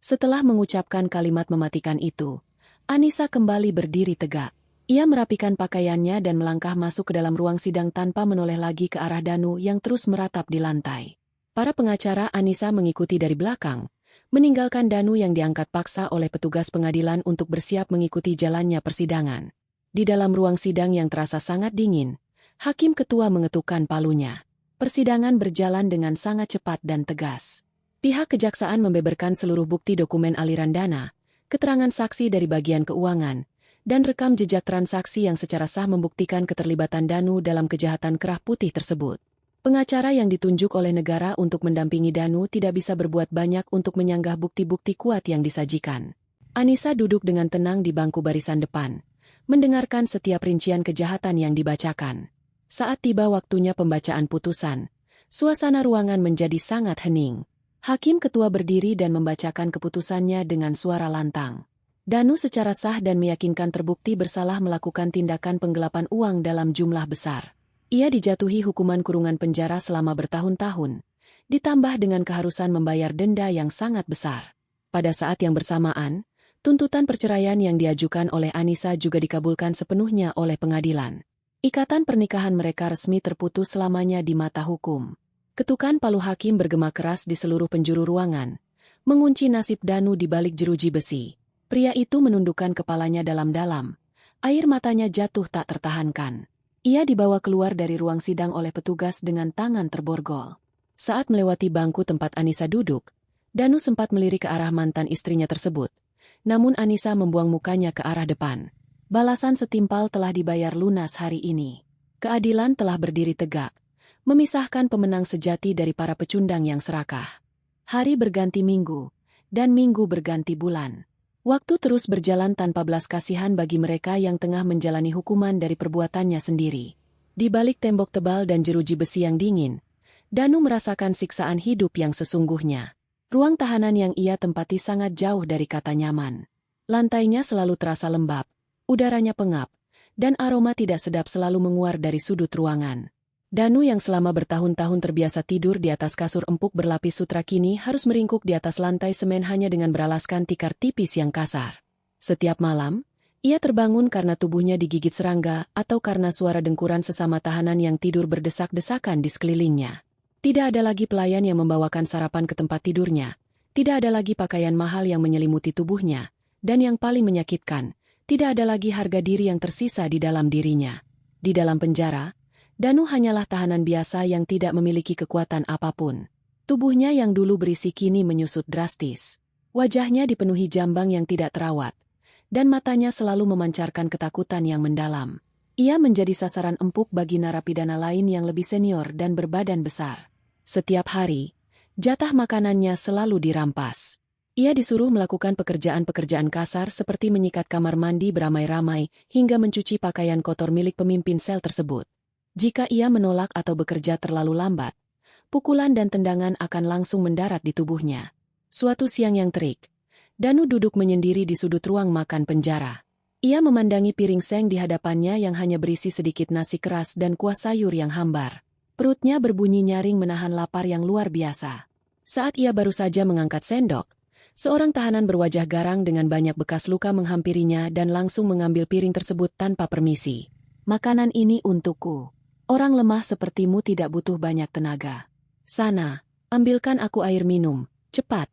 Setelah mengucapkan kalimat mematikan itu, Anissa kembali berdiri tegak. Ia merapikan pakaiannya dan melangkah masuk ke dalam ruang sidang tanpa menoleh lagi ke arah Danu yang terus meratap di lantai. Para pengacara Anissa mengikuti dari belakang, meninggalkan Danu yang diangkat paksa oleh petugas pengadilan untuk bersiap mengikuti jalannya persidangan. Di dalam ruang sidang yang terasa sangat dingin, hakim ketua mengetukkan palunya. Persidangan berjalan dengan sangat cepat dan tegas. Pihak kejaksaan membeberkan seluruh bukti dokumen aliran dana, keterangan saksi dari bagian keuangan, dan rekam jejak transaksi yang secara sah membuktikan keterlibatan Danu dalam kejahatan kerah putih tersebut. Pengacara yang ditunjuk oleh negara untuk mendampingi Danu tidak bisa berbuat banyak untuk menyanggah bukti-bukti kuat yang disajikan. Anissa duduk dengan tenang di bangku barisan depan, mendengarkan setiap rincian kejahatan yang dibacakan. Saat tiba waktunya pembacaan putusan, suasana ruangan menjadi sangat hening. Hakim ketua berdiri dan membacakan keputusannya dengan suara lantang. Danu secara sah dan meyakinkan terbukti bersalah melakukan tindakan penggelapan uang dalam jumlah besar. Ia dijatuhi hukuman kurungan penjara selama bertahun-tahun, ditambah dengan keharusan membayar denda yang sangat besar. Pada saat yang bersamaan, tuntutan perceraian yang diajukan oleh Anissa juga dikabulkan sepenuhnya oleh pengadilan. Ikatan pernikahan mereka resmi terputus selamanya di mata hukum. Ketukan palu hakim bergema keras di seluruh penjuru ruangan, mengunci nasib Danu di balik jeruji besi. Pria itu menundukkan kepalanya dalam-dalam. Air matanya jatuh tak tertahankan. Ia dibawa keluar dari ruang sidang oleh petugas dengan tangan terborgol. Saat melewati bangku tempat Anissa duduk, Danu sempat melirik ke arah mantan istrinya tersebut. Namun Anissa membuang mukanya ke arah depan. Balasan setimpal telah dibayar lunas hari ini. Keadilan telah berdiri tegak, memisahkan pemenang sejati dari para pecundang yang serakah. Hari berganti minggu, dan minggu berganti bulan. Waktu terus berjalan tanpa belas kasihan bagi mereka yang tengah menjalani hukuman dari perbuatannya sendiri. Di balik tembok tebal dan jeruji besi yang dingin, Danu merasakan siksaan hidup yang sesungguhnya. Ruang tahanan yang ia tempati sangat jauh dari kata nyaman. Lantainya selalu terasa lembab, udaranya pengap, dan aroma tidak sedap selalu menguar dari sudut ruangan. Danu yang selama bertahun-tahun terbiasa tidur di atas kasur empuk berlapis sutra kini harus meringkuk di atas lantai semen hanya dengan beralaskan tikar tipis yang kasar. Setiap malam, ia terbangun karena tubuhnya digigit serangga atau karena suara dengkuran sesama tahanan yang tidur berdesak-desakan di sekelilingnya. Tidak ada lagi pelayan yang membawakan sarapan ke tempat tidurnya, tidak ada lagi pakaian mahal yang menyelimuti tubuhnya, dan yang paling menyakitkan, tidak ada lagi harga diri yang tersisa di dalam dirinya. Di dalam penjara, Danu hanyalah tahanan biasa yang tidak memiliki kekuatan apapun. Tubuhnya yang dulu berisi kini menyusut drastis. Wajahnya dipenuhi jambang yang tidak terawat, dan matanya selalu memancarkan ketakutan yang mendalam. Ia menjadi sasaran empuk bagi narapidana lain yang lebih senior dan berbadan besar. Setiap hari, jatah makanannya selalu dirampas. Ia disuruh melakukan pekerjaan-pekerjaan kasar seperti menyikat kamar mandi beramai-ramai hingga mencuci pakaian kotor milik pemimpin sel tersebut. Jika ia menolak atau bekerja terlalu lambat, pukulan dan tendangan akan langsung mendarat di tubuhnya. Suatu siang yang terik, Danu duduk menyendiri di sudut ruang makan penjara. Ia memandangi piring seng di hadapannya yang hanya berisi sedikit nasi keras dan kuah sayur yang hambar. Perutnya berbunyi nyaring menahan lapar yang luar biasa. Saat ia baru saja mengangkat sendok, seorang tahanan berwajah garang dengan banyak bekas luka menghampirinya dan langsung mengambil piring tersebut tanpa permisi. "Makanan ini untukku. Orang lemah sepertimu tidak butuh banyak tenaga. Sana, ambilkan aku air minum, cepat,"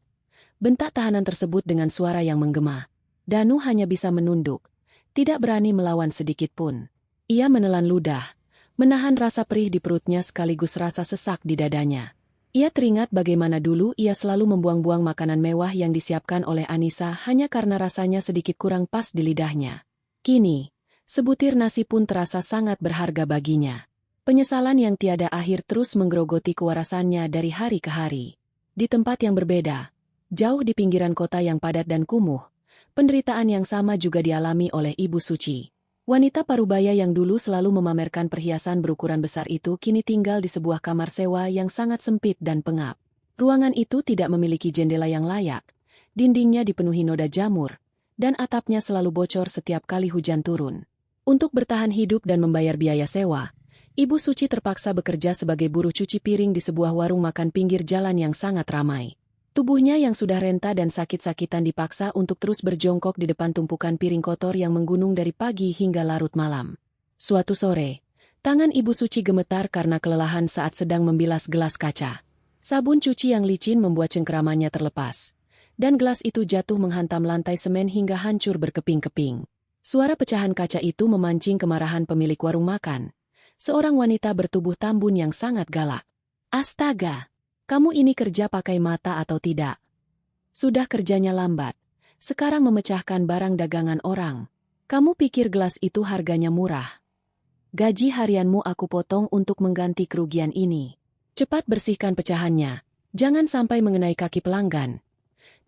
bentak tahanan tersebut dengan suara yang menggema. Danu hanya bisa menunduk, tidak berani melawan sedikit pun. Ia menelan ludah, menahan rasa perih di perutnya sekaligus rasa sesak di dadanya. Ia teringat bagaimana dulu ia selalu membuang-buang makanan mewah yang disiapkan oleh Anissa hanya karena rasanya sedikit kurang pas di lidahnya. Kini, Sebutir nasi pun terasa sangat berharga baginya. Penyesalan yang tiada akhir terus menggerogoti kewarasannya dari hari ke hari. Di tempat yang berbeda, jauh di pinggiran kota yang padat dan kumuh, penderitaan yang sama juga dialami oleh Ibu Suci. Wanita parubaya yang dulu selalu memamerkan perhiasan berukuran besar itu kini tinggal di sebuah kamar sewa yang sangat sempit dan pengap. Ruangan itu tidak memiliki jendela yang layak, dindingnya dipenuhi noda jamur, dan atapnya selalu bocor setiap kali hujan turun. Untuk bertahan hidup dan membayar biaya sewa, Ibu Suci terpaksa bekerja sebagai buruh cuci piring di sebuah warung makan pinggir jalan yang sangat ramai. Tubuhnya yang sudah renta dan sakit-sakitan dipaksa untuk terus berjongkok di depan tumpukan piring kotor yang menggunung dari pagi hingga larut malam. Suatu sore, tangan Ibu Suci gemetar karena kelelahan saat sedang membilas gelas kaca. Sabun cuci yang licin membuat cengkeramannya terlepas, dan gelas itu jatuh menghantam lantai semen hingga hancur berkeping-keping. Suara pecahan kaca itu memancing kemarahan pemilik warung makan. Seorang wanita bertubuh tambun yang sangat galak. Astaga! Kamu ini kerja pakai mata atau tidak? Sudah kerjanya lambat. Sekarang memecahkan barang dagangan orang. Kamu pikir gelas itu harganya murah? Gaji harianmu aku potong untuk mengganti kerugian ini. Cepat bersihkan pecahannya. Jangan sampai mengenai kaki pelanggan.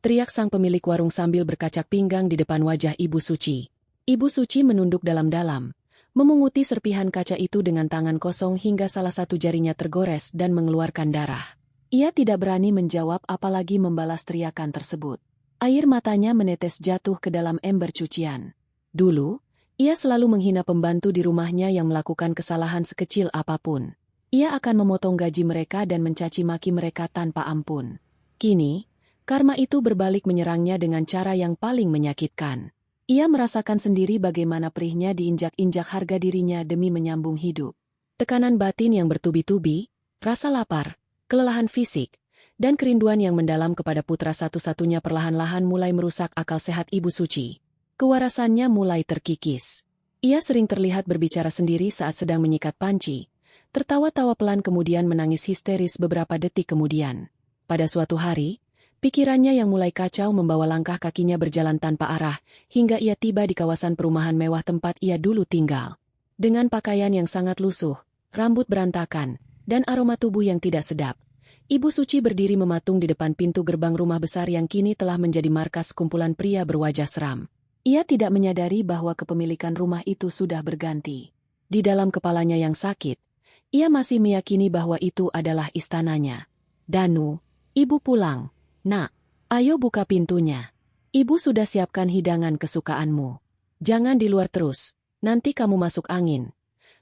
Teriak sang pemilik warung sambil berkacak pinggang di depan wajah Ibu Suci. Ibu Suci menunduk dalam-dalam, memunguti serpihan kaca itu dengan tangan kosong hingga salah satu jarinya tergores dan mengeluarkan darah. Ia tidak berani menjawab apalagi membalas teriakan tersebut. Air matanya menetes jatuh ke dalam ember cucian. Dulu, ia selalu menghina pembantu di rumahnya yang melakukan kesalahan sekecil apapun. Ia akan memotong gaji mereka dan mencaci maki mereka tanpa ampun. Kini, karma itu berbalik menyerangnya dengan cara yang paling menyakitkan. Ia merasakan sendiri bagaimana perihnya diinjak-injak harga dirinya demi menyambung hidup. Tekanan batin yang bertubi-tubi, rasa lapar, kelelahan fisik, dan kerinduan yang mendalam kepada putra satu-satunya perlahan-lahan mulai merusak akal sehat Ibu Suci. Kewarasannya mulai terkikis. Ia sering terlihat berbicara sendiri saat sedang menyikat panci, tertawa-tawa pelan kemudian menangis histeris beberapa detik kemudian. Pada suatu hari, pikirannya yang mulai kacau membawa langkah kakinya berjalan tanpa arah, hingga ia tiba di kawasan perumahan mewah tempat ia dulu tinggal. Dengan pakaian yang sangat lusuh, rambut berantakan, dan aroma tubuh yang tidak sedap, Ibu Suci berdiri mematung di depan pintu gerbang rumah besar yang kini telah menjadi markas kumpulan pria berwajah seram. Ia tidak menyadari bahwa kepemilikan rumah itu sudah berganti. Di dalam kepalanya yang sakit, ia masih meyakini bahwa itu adalah istananya. Danu, ibu pulang. Nak, ayo buka pintunya. Ibu sudah siapkan hidangan kesukaanmu. Jangan di luar terus, nanti kamu masuk angin.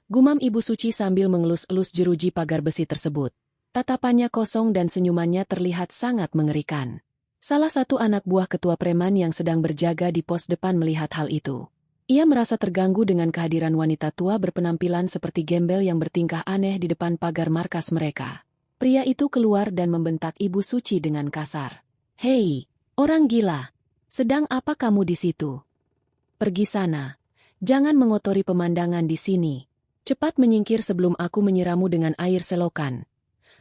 Gumam Ibu Suci sambil mengelus-elus jeruji pagar besi tersebut. Tatapannya kosong dan senyumannya terlihat sangat mengerikan. Salah satu anak buah ketua preman yang sedang berjaga di pos depan melihat hal itu. Ia merasa terganggu dengan kehadiran wanita tua berpenampilan seperti gembel yang bertingkah aneh di depan pagar markas mereka. Pria itu keluar dan membentak Ibu Suci dengan kasar. Hei, orang gila! Sedang apa kamu di situ? Pergi sana. Jangan mengotori pemandangan di sini. Cepat menyingkir sebelum aku menyiramu dengan air selokan.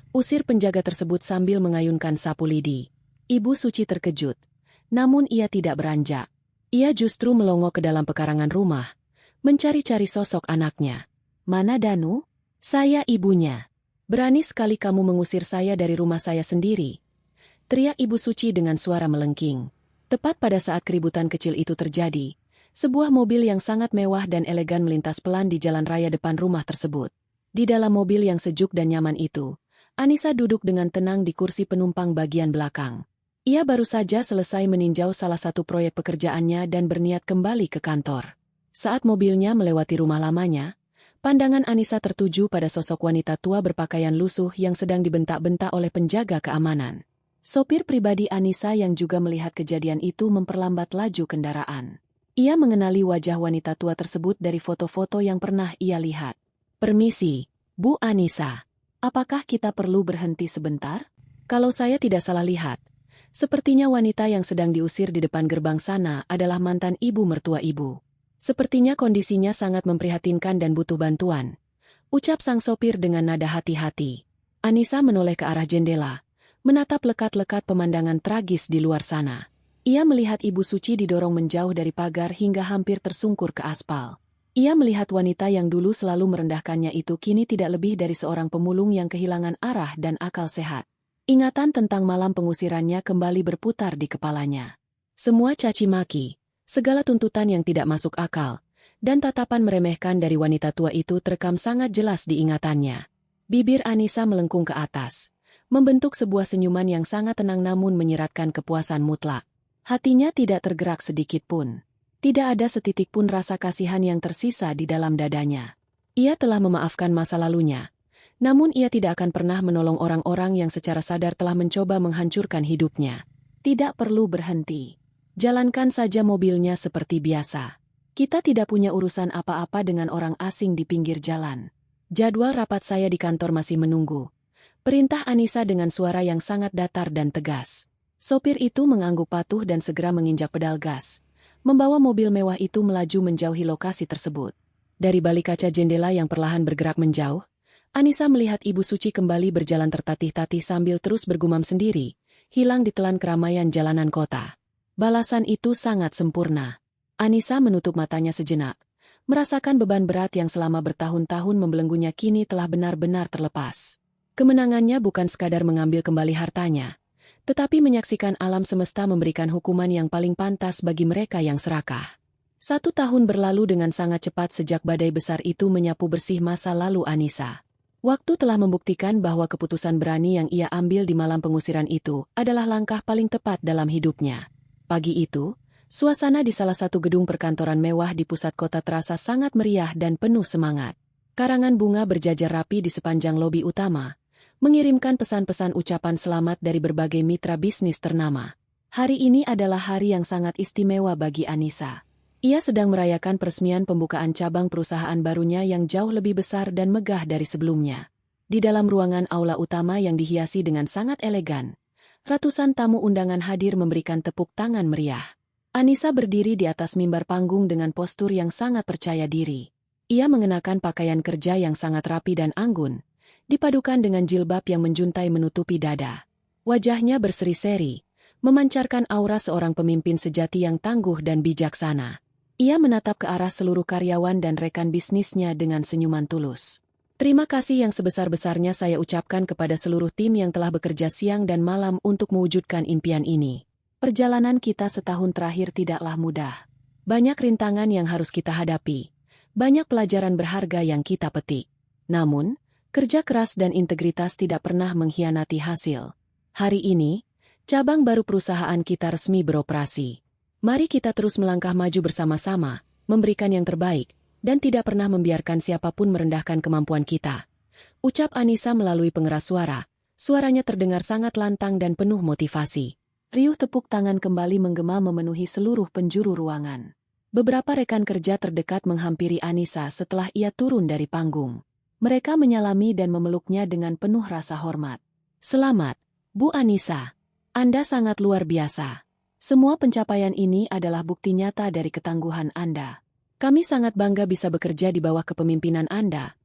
Usir penjaga tersebut sambil mengayunkan sapu lidi. Ibu Suci terkejut. Namun ia tidak beranjak. Ia justru melongo ke dalam pekarangan rumah, mencari-cari sosok anaknya. Mana Danu? Saya ibunya. Berani sekali kamu mengusir saya dari rumah saya sendiri. Teriak Ibu Suci dengan suara melengking. Tepat pada saat keributan kecil itu terjadi, sebuah mobil yang sangat mewah dan elegan melintas pelan di jalan raya depan rumah tersebut. Di dalam mobil yang sejuk dan nyaman itu, Anissa duduk dengan tenang di kursi penumpang bagian belakang. Ia baru saja selesai meninjau salah satu proyek pekerjaannya dan berniat kembali ke kantor. Saat mobilnya melewati rumah lamanya, pandangan Anissa tertuju pada sosok wanita tua berpakaian lusuh yang sedang dibentak-bentak oleh penjaga keamanan. Sopir pribadi Anissa yang juga melihat kejadian itu memperlambat laju kendaraan. Ia mengenali wajah wanita tua tersebut dari foto-foto yang pernah ia lihat. Permisi, Bu Anissa. Apakah kita perlu berhenti sebentar? Kalau saya tidak salah lihat, sepertinya wanita yang sedang diusir di depan gerbang sana adalah mantan ibu mertua ibu. Sepertinya kondisinya sangat memprihatinkan dan butuh bantuan. Ucap sang sopir dengan nada hati-hati. Anissa menoleh ke arah jendela, menatap lekat-lekat pemandangan tragis di luar sana. Ia melihat Ibu Suci didorong menjauh dari pagar hingga hampir tersungkur ke aspal. Ia melihat wanita yang dulu selalu merendahkannya itu kini tidak lebih dari seorang pemulung yang kehilangan arah dan akal sehat. Ingatan tentang malam pengusirannya kembali berputar di kepalanya. Semua caci maki, segala tuntutan yang tidak masuk akal, dan tatapan meremehkan dari wanita tua itu terekam sangat jelas di ingatannya. Bibir Anissa melengkung ke atas, membentuk sebuah senyuman yang sangat tenang namun menyiratkan kepuasan mutlak. Hatinya tidak tergerak sedikit pun. Tidak ada setitik pun rasa kasihan yang tersisa di dalam dadanya. Ia telah memaafkan masa lalunya, namun ia tidak akan pernah menolong orang-orang yang secara sadar telah mencoba menghancurkan hidupnya. Tidak perlu berhenti. Jalankan saja mobilnya seperti biasa. Kita tidak punya urusan apa-apa dengan orang asing di pinggir jalan. Jadwal rapat saya di kantor masih menunggu. Perintah Anissa dengan suara yang sangat datar dan tegas. Sopir itu mengangguk patuh dan segera menginjak pedal gas, membawa mobil mewah itu melaju menjauhi lokasi tersebut. Dari balik kaca jendela yang perlahan bergerak menjauh, Anissa melihat Ibu Suci kembali berjalan tertatih-tatih sambil terus bergumam sendiri, hilang ditelan keramaian jalanan kota. Balasan itu sangat sempurna. Anissa menutup matanya sejenak, merasakan beban berat yang selama bertahun-tahun membelenggunya kini telah benar-benar terlepas. Kemenangannya bukan sekadar mengambil kembali hartanya, tetapi menyaksikan alam semesta memberikan hukuman yang paling pantas bagi mereka yang serakah. 1 tahun berlalu dengan sangat cepat sejak badai besar itu menyapu bersih masa lalu Anissa. Waktu telah membuktikan bahwa keputusan berani yang ia ambil di malam pengusiran itu adalah langkah paling tepat dalam hidupnya. Pagi itu, suasana di salah satu gedung perkantoran mewah di pusat kota terasa sangat meriah dan penuh semangat. Karangan bunga berjajar rapi di sepanjang lobi utama, mengirimkan pesan-pesan ucapan selamat dari berbagai mitra bisnis ternama. Hari ini adalah hari yang sangat istimewa bagi Anissa. Ia sedang merayakan peresmian pembukaan cabang perusahaan barunya yang jauh lebih besar dan megah dari sebelumnya. Di dalam ruangan aula utama yang dihiasi dengan sangat elegan, ratusan tamu undangan hadir memberikan tepuk tangan meriah. Anissa berdiri di atas mimbar panggung dengan postur yang sangat percaya diri. Ia mengenakan pakaian kerja yang sangat rapi dan anggun, dipadukan dengan jilbab yang menjuntai menutupi dada. Wajahnya berseri-seri, memancarkan aura seorang pemimpin sejati yang tangguh dan bijaksana. Ia menatap ke arah seluruh karyawan dan rekan bisnisnya dengan senyuman tulus. Terima kasih yang sebesar-besarnya saya ucapkan kepada seluruh tim yang telah bekerja siang dan malam untuk mewujudkan impian ini. Perjalanan kita setahun terakhir tidaklah mudah. Banyak rintangan yang harus kita hadapi. Banyak pelajaran berharga yang kita petik. Namun, kerja keras dan integritas tidak pernah mengkhianati hasil. Hari ini, cabang baru perusahaan kita resmi beroperasi. Mari kita terus melangkah maju bersama-sama, memberikan yang terbaik, dan tidak pernah membiarkan siapapun merendahkan kemampuan kita. Ucap Anissa melalui pengeras suara. Suaranya terdengar sangat lantang dan penuh motivasi. Riuh tepuk tangan kembali menggema memenuhi seluruh penjuru ruangan. Beberapa rekan kerja terdekat menghampiri Anissa setelah ia turun dari panggung. Mereka menyalami dan memeluknya dengan penuh rasa hormat. Selamat, Bu Anissa. Anda sangat luar biasa. Semua pencapaian ini adalah bukti nyata dari ketangguhan Anda. Kami sangat bangga bisa bekerja di bawah kepemimpinan Anda.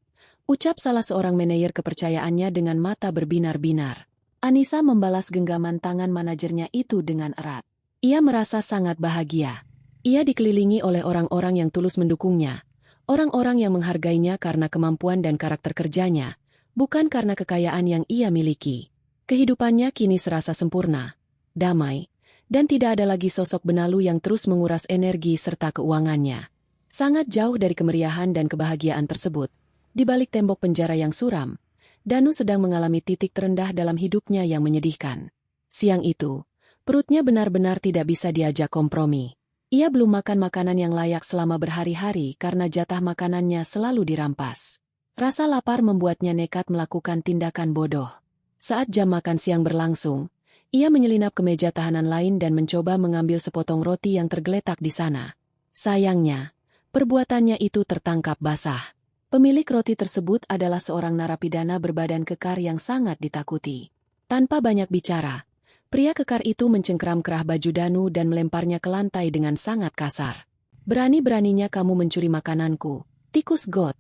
Ucap salah seorang manajer kepercayaannya dengan mata berbinar-binar. Anissa membalas genggaman tangan manajernya itu dengan erat. Ia merasa sangat bahagia. Ia dikelilingi oleh orang-orang yang tulus mendukungnya. Orang-orang yang menghargainya karena kemampuan dan karakter kerjanya, bukan karena kekayaan yang ia miliki. Kehidupannya kini serasa sempurna, damai, dan tidak ada lagi sosok benalu yang terus menguras energi serta keuangannya. Sangat jauh dari kemeriahan dan kebahagiaan tersebut, di balik tembok penjara yang suram, Danu sedang mengalami titik terendah dalam hidupnya yang menyedihkan. Siang itu, perutnya benar-benar tidak bisa diajak kompromi. Ia belum makan makanan yang layak selama berhari-hari karena jatah makanannya selalu dirampas. Rasa lapar membuatnya nekat melakukan tindakan bodoh. Saat jam makan siang berlangsung, ia menyelinap ke meja tahanan lain dan mencoba mengambil sepotong roti yang tergeletak di sana. Sayangnya, perbuatannya itu tertangkap basah. Pemilik roti tersebut adalah seorang narapidana berbadan kekar yang sangat ditakuti. Tanpa banyak bicara, pria kekar itu mencengkeram kerah baju Danu dan melemparnya ke lantai dengan sangat kasar. Berani-beraninya kamu mencuri makananku, tikus got!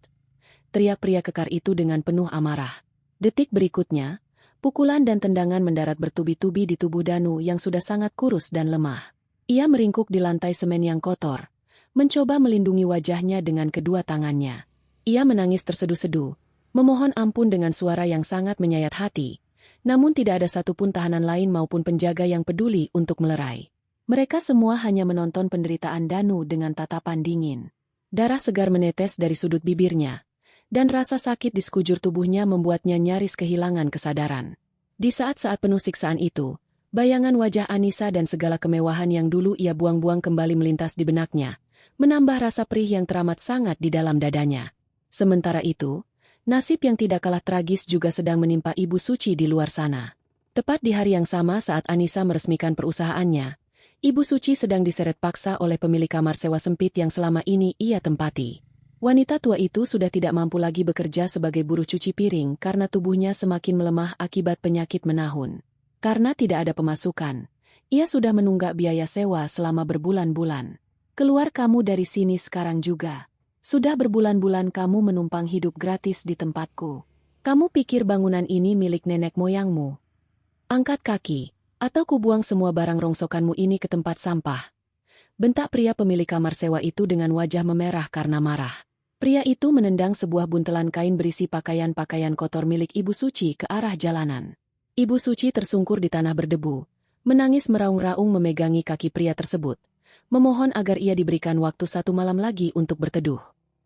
Teriak pria kekar itu dengan penuh amarah. Detik berikutnya, pukulan dan tendangan mendarat bertubi-tubi di tubuh Danu yang sudah sangat kurus dan lemah. Ia meringkuk di lantai semen yang kotor, mencoba melindungi wajahnya dengan kedua tangannya. Ia menangis terseduh-seduh, memohon ampun dengan suara yang sangat menyayat hati, namun tidak ada satupun tahanan lain maupun penjaga yang peduli untuk melerai. Mereka semua hanya menonton penderitaan Danu dengan tatapan dingin. Darah segar menetes dari sudut bibirnya, dan rasa sakit di sekujur tubuhnya membuatnya nyaris kehilangan kesadaran. Di saat-saat penuh siksaan itu, bayangan wajah Anissa dan segala kemewahan yang dulu ia buang-buang kembali melintas di benaknya, menambah rasa perih yang teramat sangat di dalam dadanya. Sementara itu, nasib yang tidak kalah tragis juga sedang menimpa Ibu Suci di luar sana. Tepat di hari yang sama saat Anissa meresmikan perusahaannya, Ibu Suci sedang diseret paksa oleh pemilik kamar sewa sempit yang selama ini ia tempati. Wanita tua itu sudah tidak mampu lagi bekerja sebagai buruh cuci piring karena tubuhnya semakin melemah akibat penyakit menahun. Karena tidak ada pemasukan, ia sudah menunggak biaya sewa selama berbulan-bulan. Keluar kamu dari sini sekarang juga. Sudah berbulan-bulan kamu menumpang hidup gratis di tempatku. Kamu pikir bangunan ini milik nenek moyangmu? Angkat kaki, atau kubuang semua barang rongsokanmu ini ke tempat sampah. Bentak pria pemilik kamar sewa itu dengan wajah memerah karena marah. Pria itu menendang sebuah buntelan kain berisi pakaian-pakaian kotor milik Ibu Suci ke arah jalanan. Ibu Suci tersungkur di tanah berdebu, menangis meraung-raung memegangi kaki pria tersebut, memohon agar ia diberikan waktu 1 malam lagi untuk berteduh.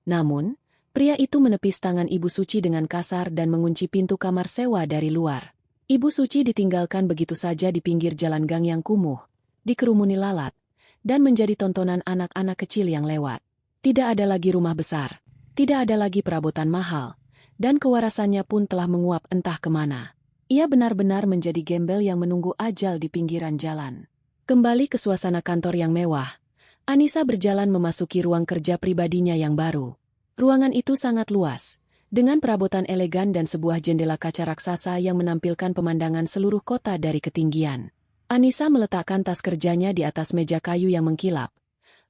Namun, pria itu menepis tangan Ibu Suci dengan kasar dan mengunci pintu kamar sewa dari luar. Ibu Suci ditinggalkan begitu saja di pinggir jalan gang yang kumuh, dikerumuni lalat, dan menjadi tontonan anak-anak kecil yang lewat. Tidak ada lagi rumah besar, tidak ada lagi perabotan mahal, dan kewarasannya pun telah menguap entah kemana. Ia benar-benar menjadi gembel yang menunggu ajal di pinggiran jalan. Kembali ke suasana kantor yang mewah, Anissa berjalan memasuki ruang kerja pribadinya yang baru. Ruangan itu sangat luas, dengan perabotan elegan dan sebuah jendela kaca raksasa yang menampilkan pemandangan seluruh kota dari ketinggian. Anissa meletakkan tas kerjanya di atas meja kayu yang mengkilap,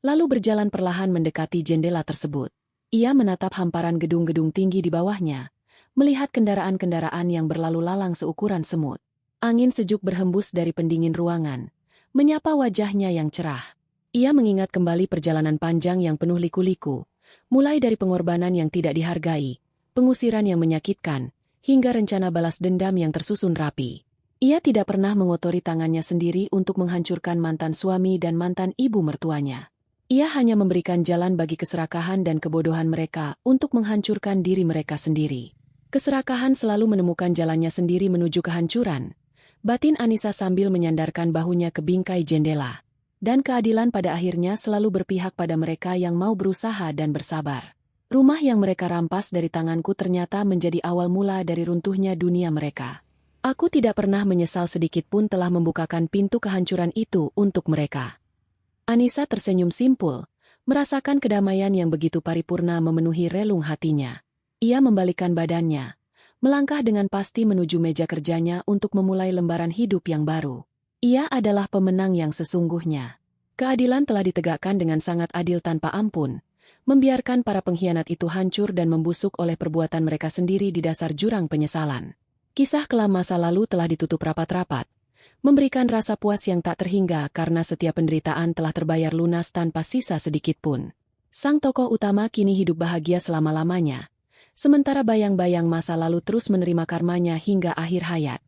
lalu berjalan perlahan mendekati jendela tersebut. Ia menatap hamparan gedung-gedung tinggi di bawahnya, melihat kendaraan-kendaraan yang berlalu lalang seukuran semut. Angin sejuk berhembus dari pendingin ruangan, menyapa wajahnya yang cerah. Ia mengingat kembali perjalanan panjang yang penuh liku-liku, mulai dari pengorbanan yang tidak dihargai, pengusiran yang menyakitkan, hingga rencana balas dendam yang tersusun rapi. Ia tidak pernah mengotori tangannya sendiri untuk menghancurkan mantan suami dan mantan ibu mertuanya. Ia hanya memberikan jalan bagi keserakahan dan kebodohan mereka untuk menghancurkan diri mereka sendiri. Keserakahan selalu menemukan jalannya sendiri menuju kehancuran. Batin Anissa sambil menyandarkan bahunya ke bingkai jendela. Dan keadilan pada akhirnya selalu berpihak pada mereka yang mau berusaha dan bersabar. Rumah yang mereka rampas dari tanganku ternyata menjadi awal mula dari runtuhnya dunia mereka. Aku tidak pernah menyesal sedikit pun telah membukakan pintu kehancuran itu untuk mereka. Anissa tersenyum simpul, merasakan kedamaian yang begitu paripurna memenuhi relung hatinya. Ia membalikkan badannya, melangkah dengan pasti menuju meja kerjanya untuk memulai lembaran hidup yang baru. Ia adalah pemenang yang sesungguhnya. Keadilan telah ditegakkan dengan sangat adil tanpa ampun, membiarkan para pengkhianat itu hancur dan membusuk oleh perbuatan mereka sendiri di dasar jurang penyesalan. Kisah kelam masa lalu telah ditutup rapat-rapat, memberikan rasa puas yang tak terhingga karena setiap penderitaan telah terbayar lunas tanpa sisa sedikit pun. Sang tokoh utama kini hidup bahagia selama-lamanya, sementara bayang-bayang masa lalu terus menerima karmanya hingga akhir hayat.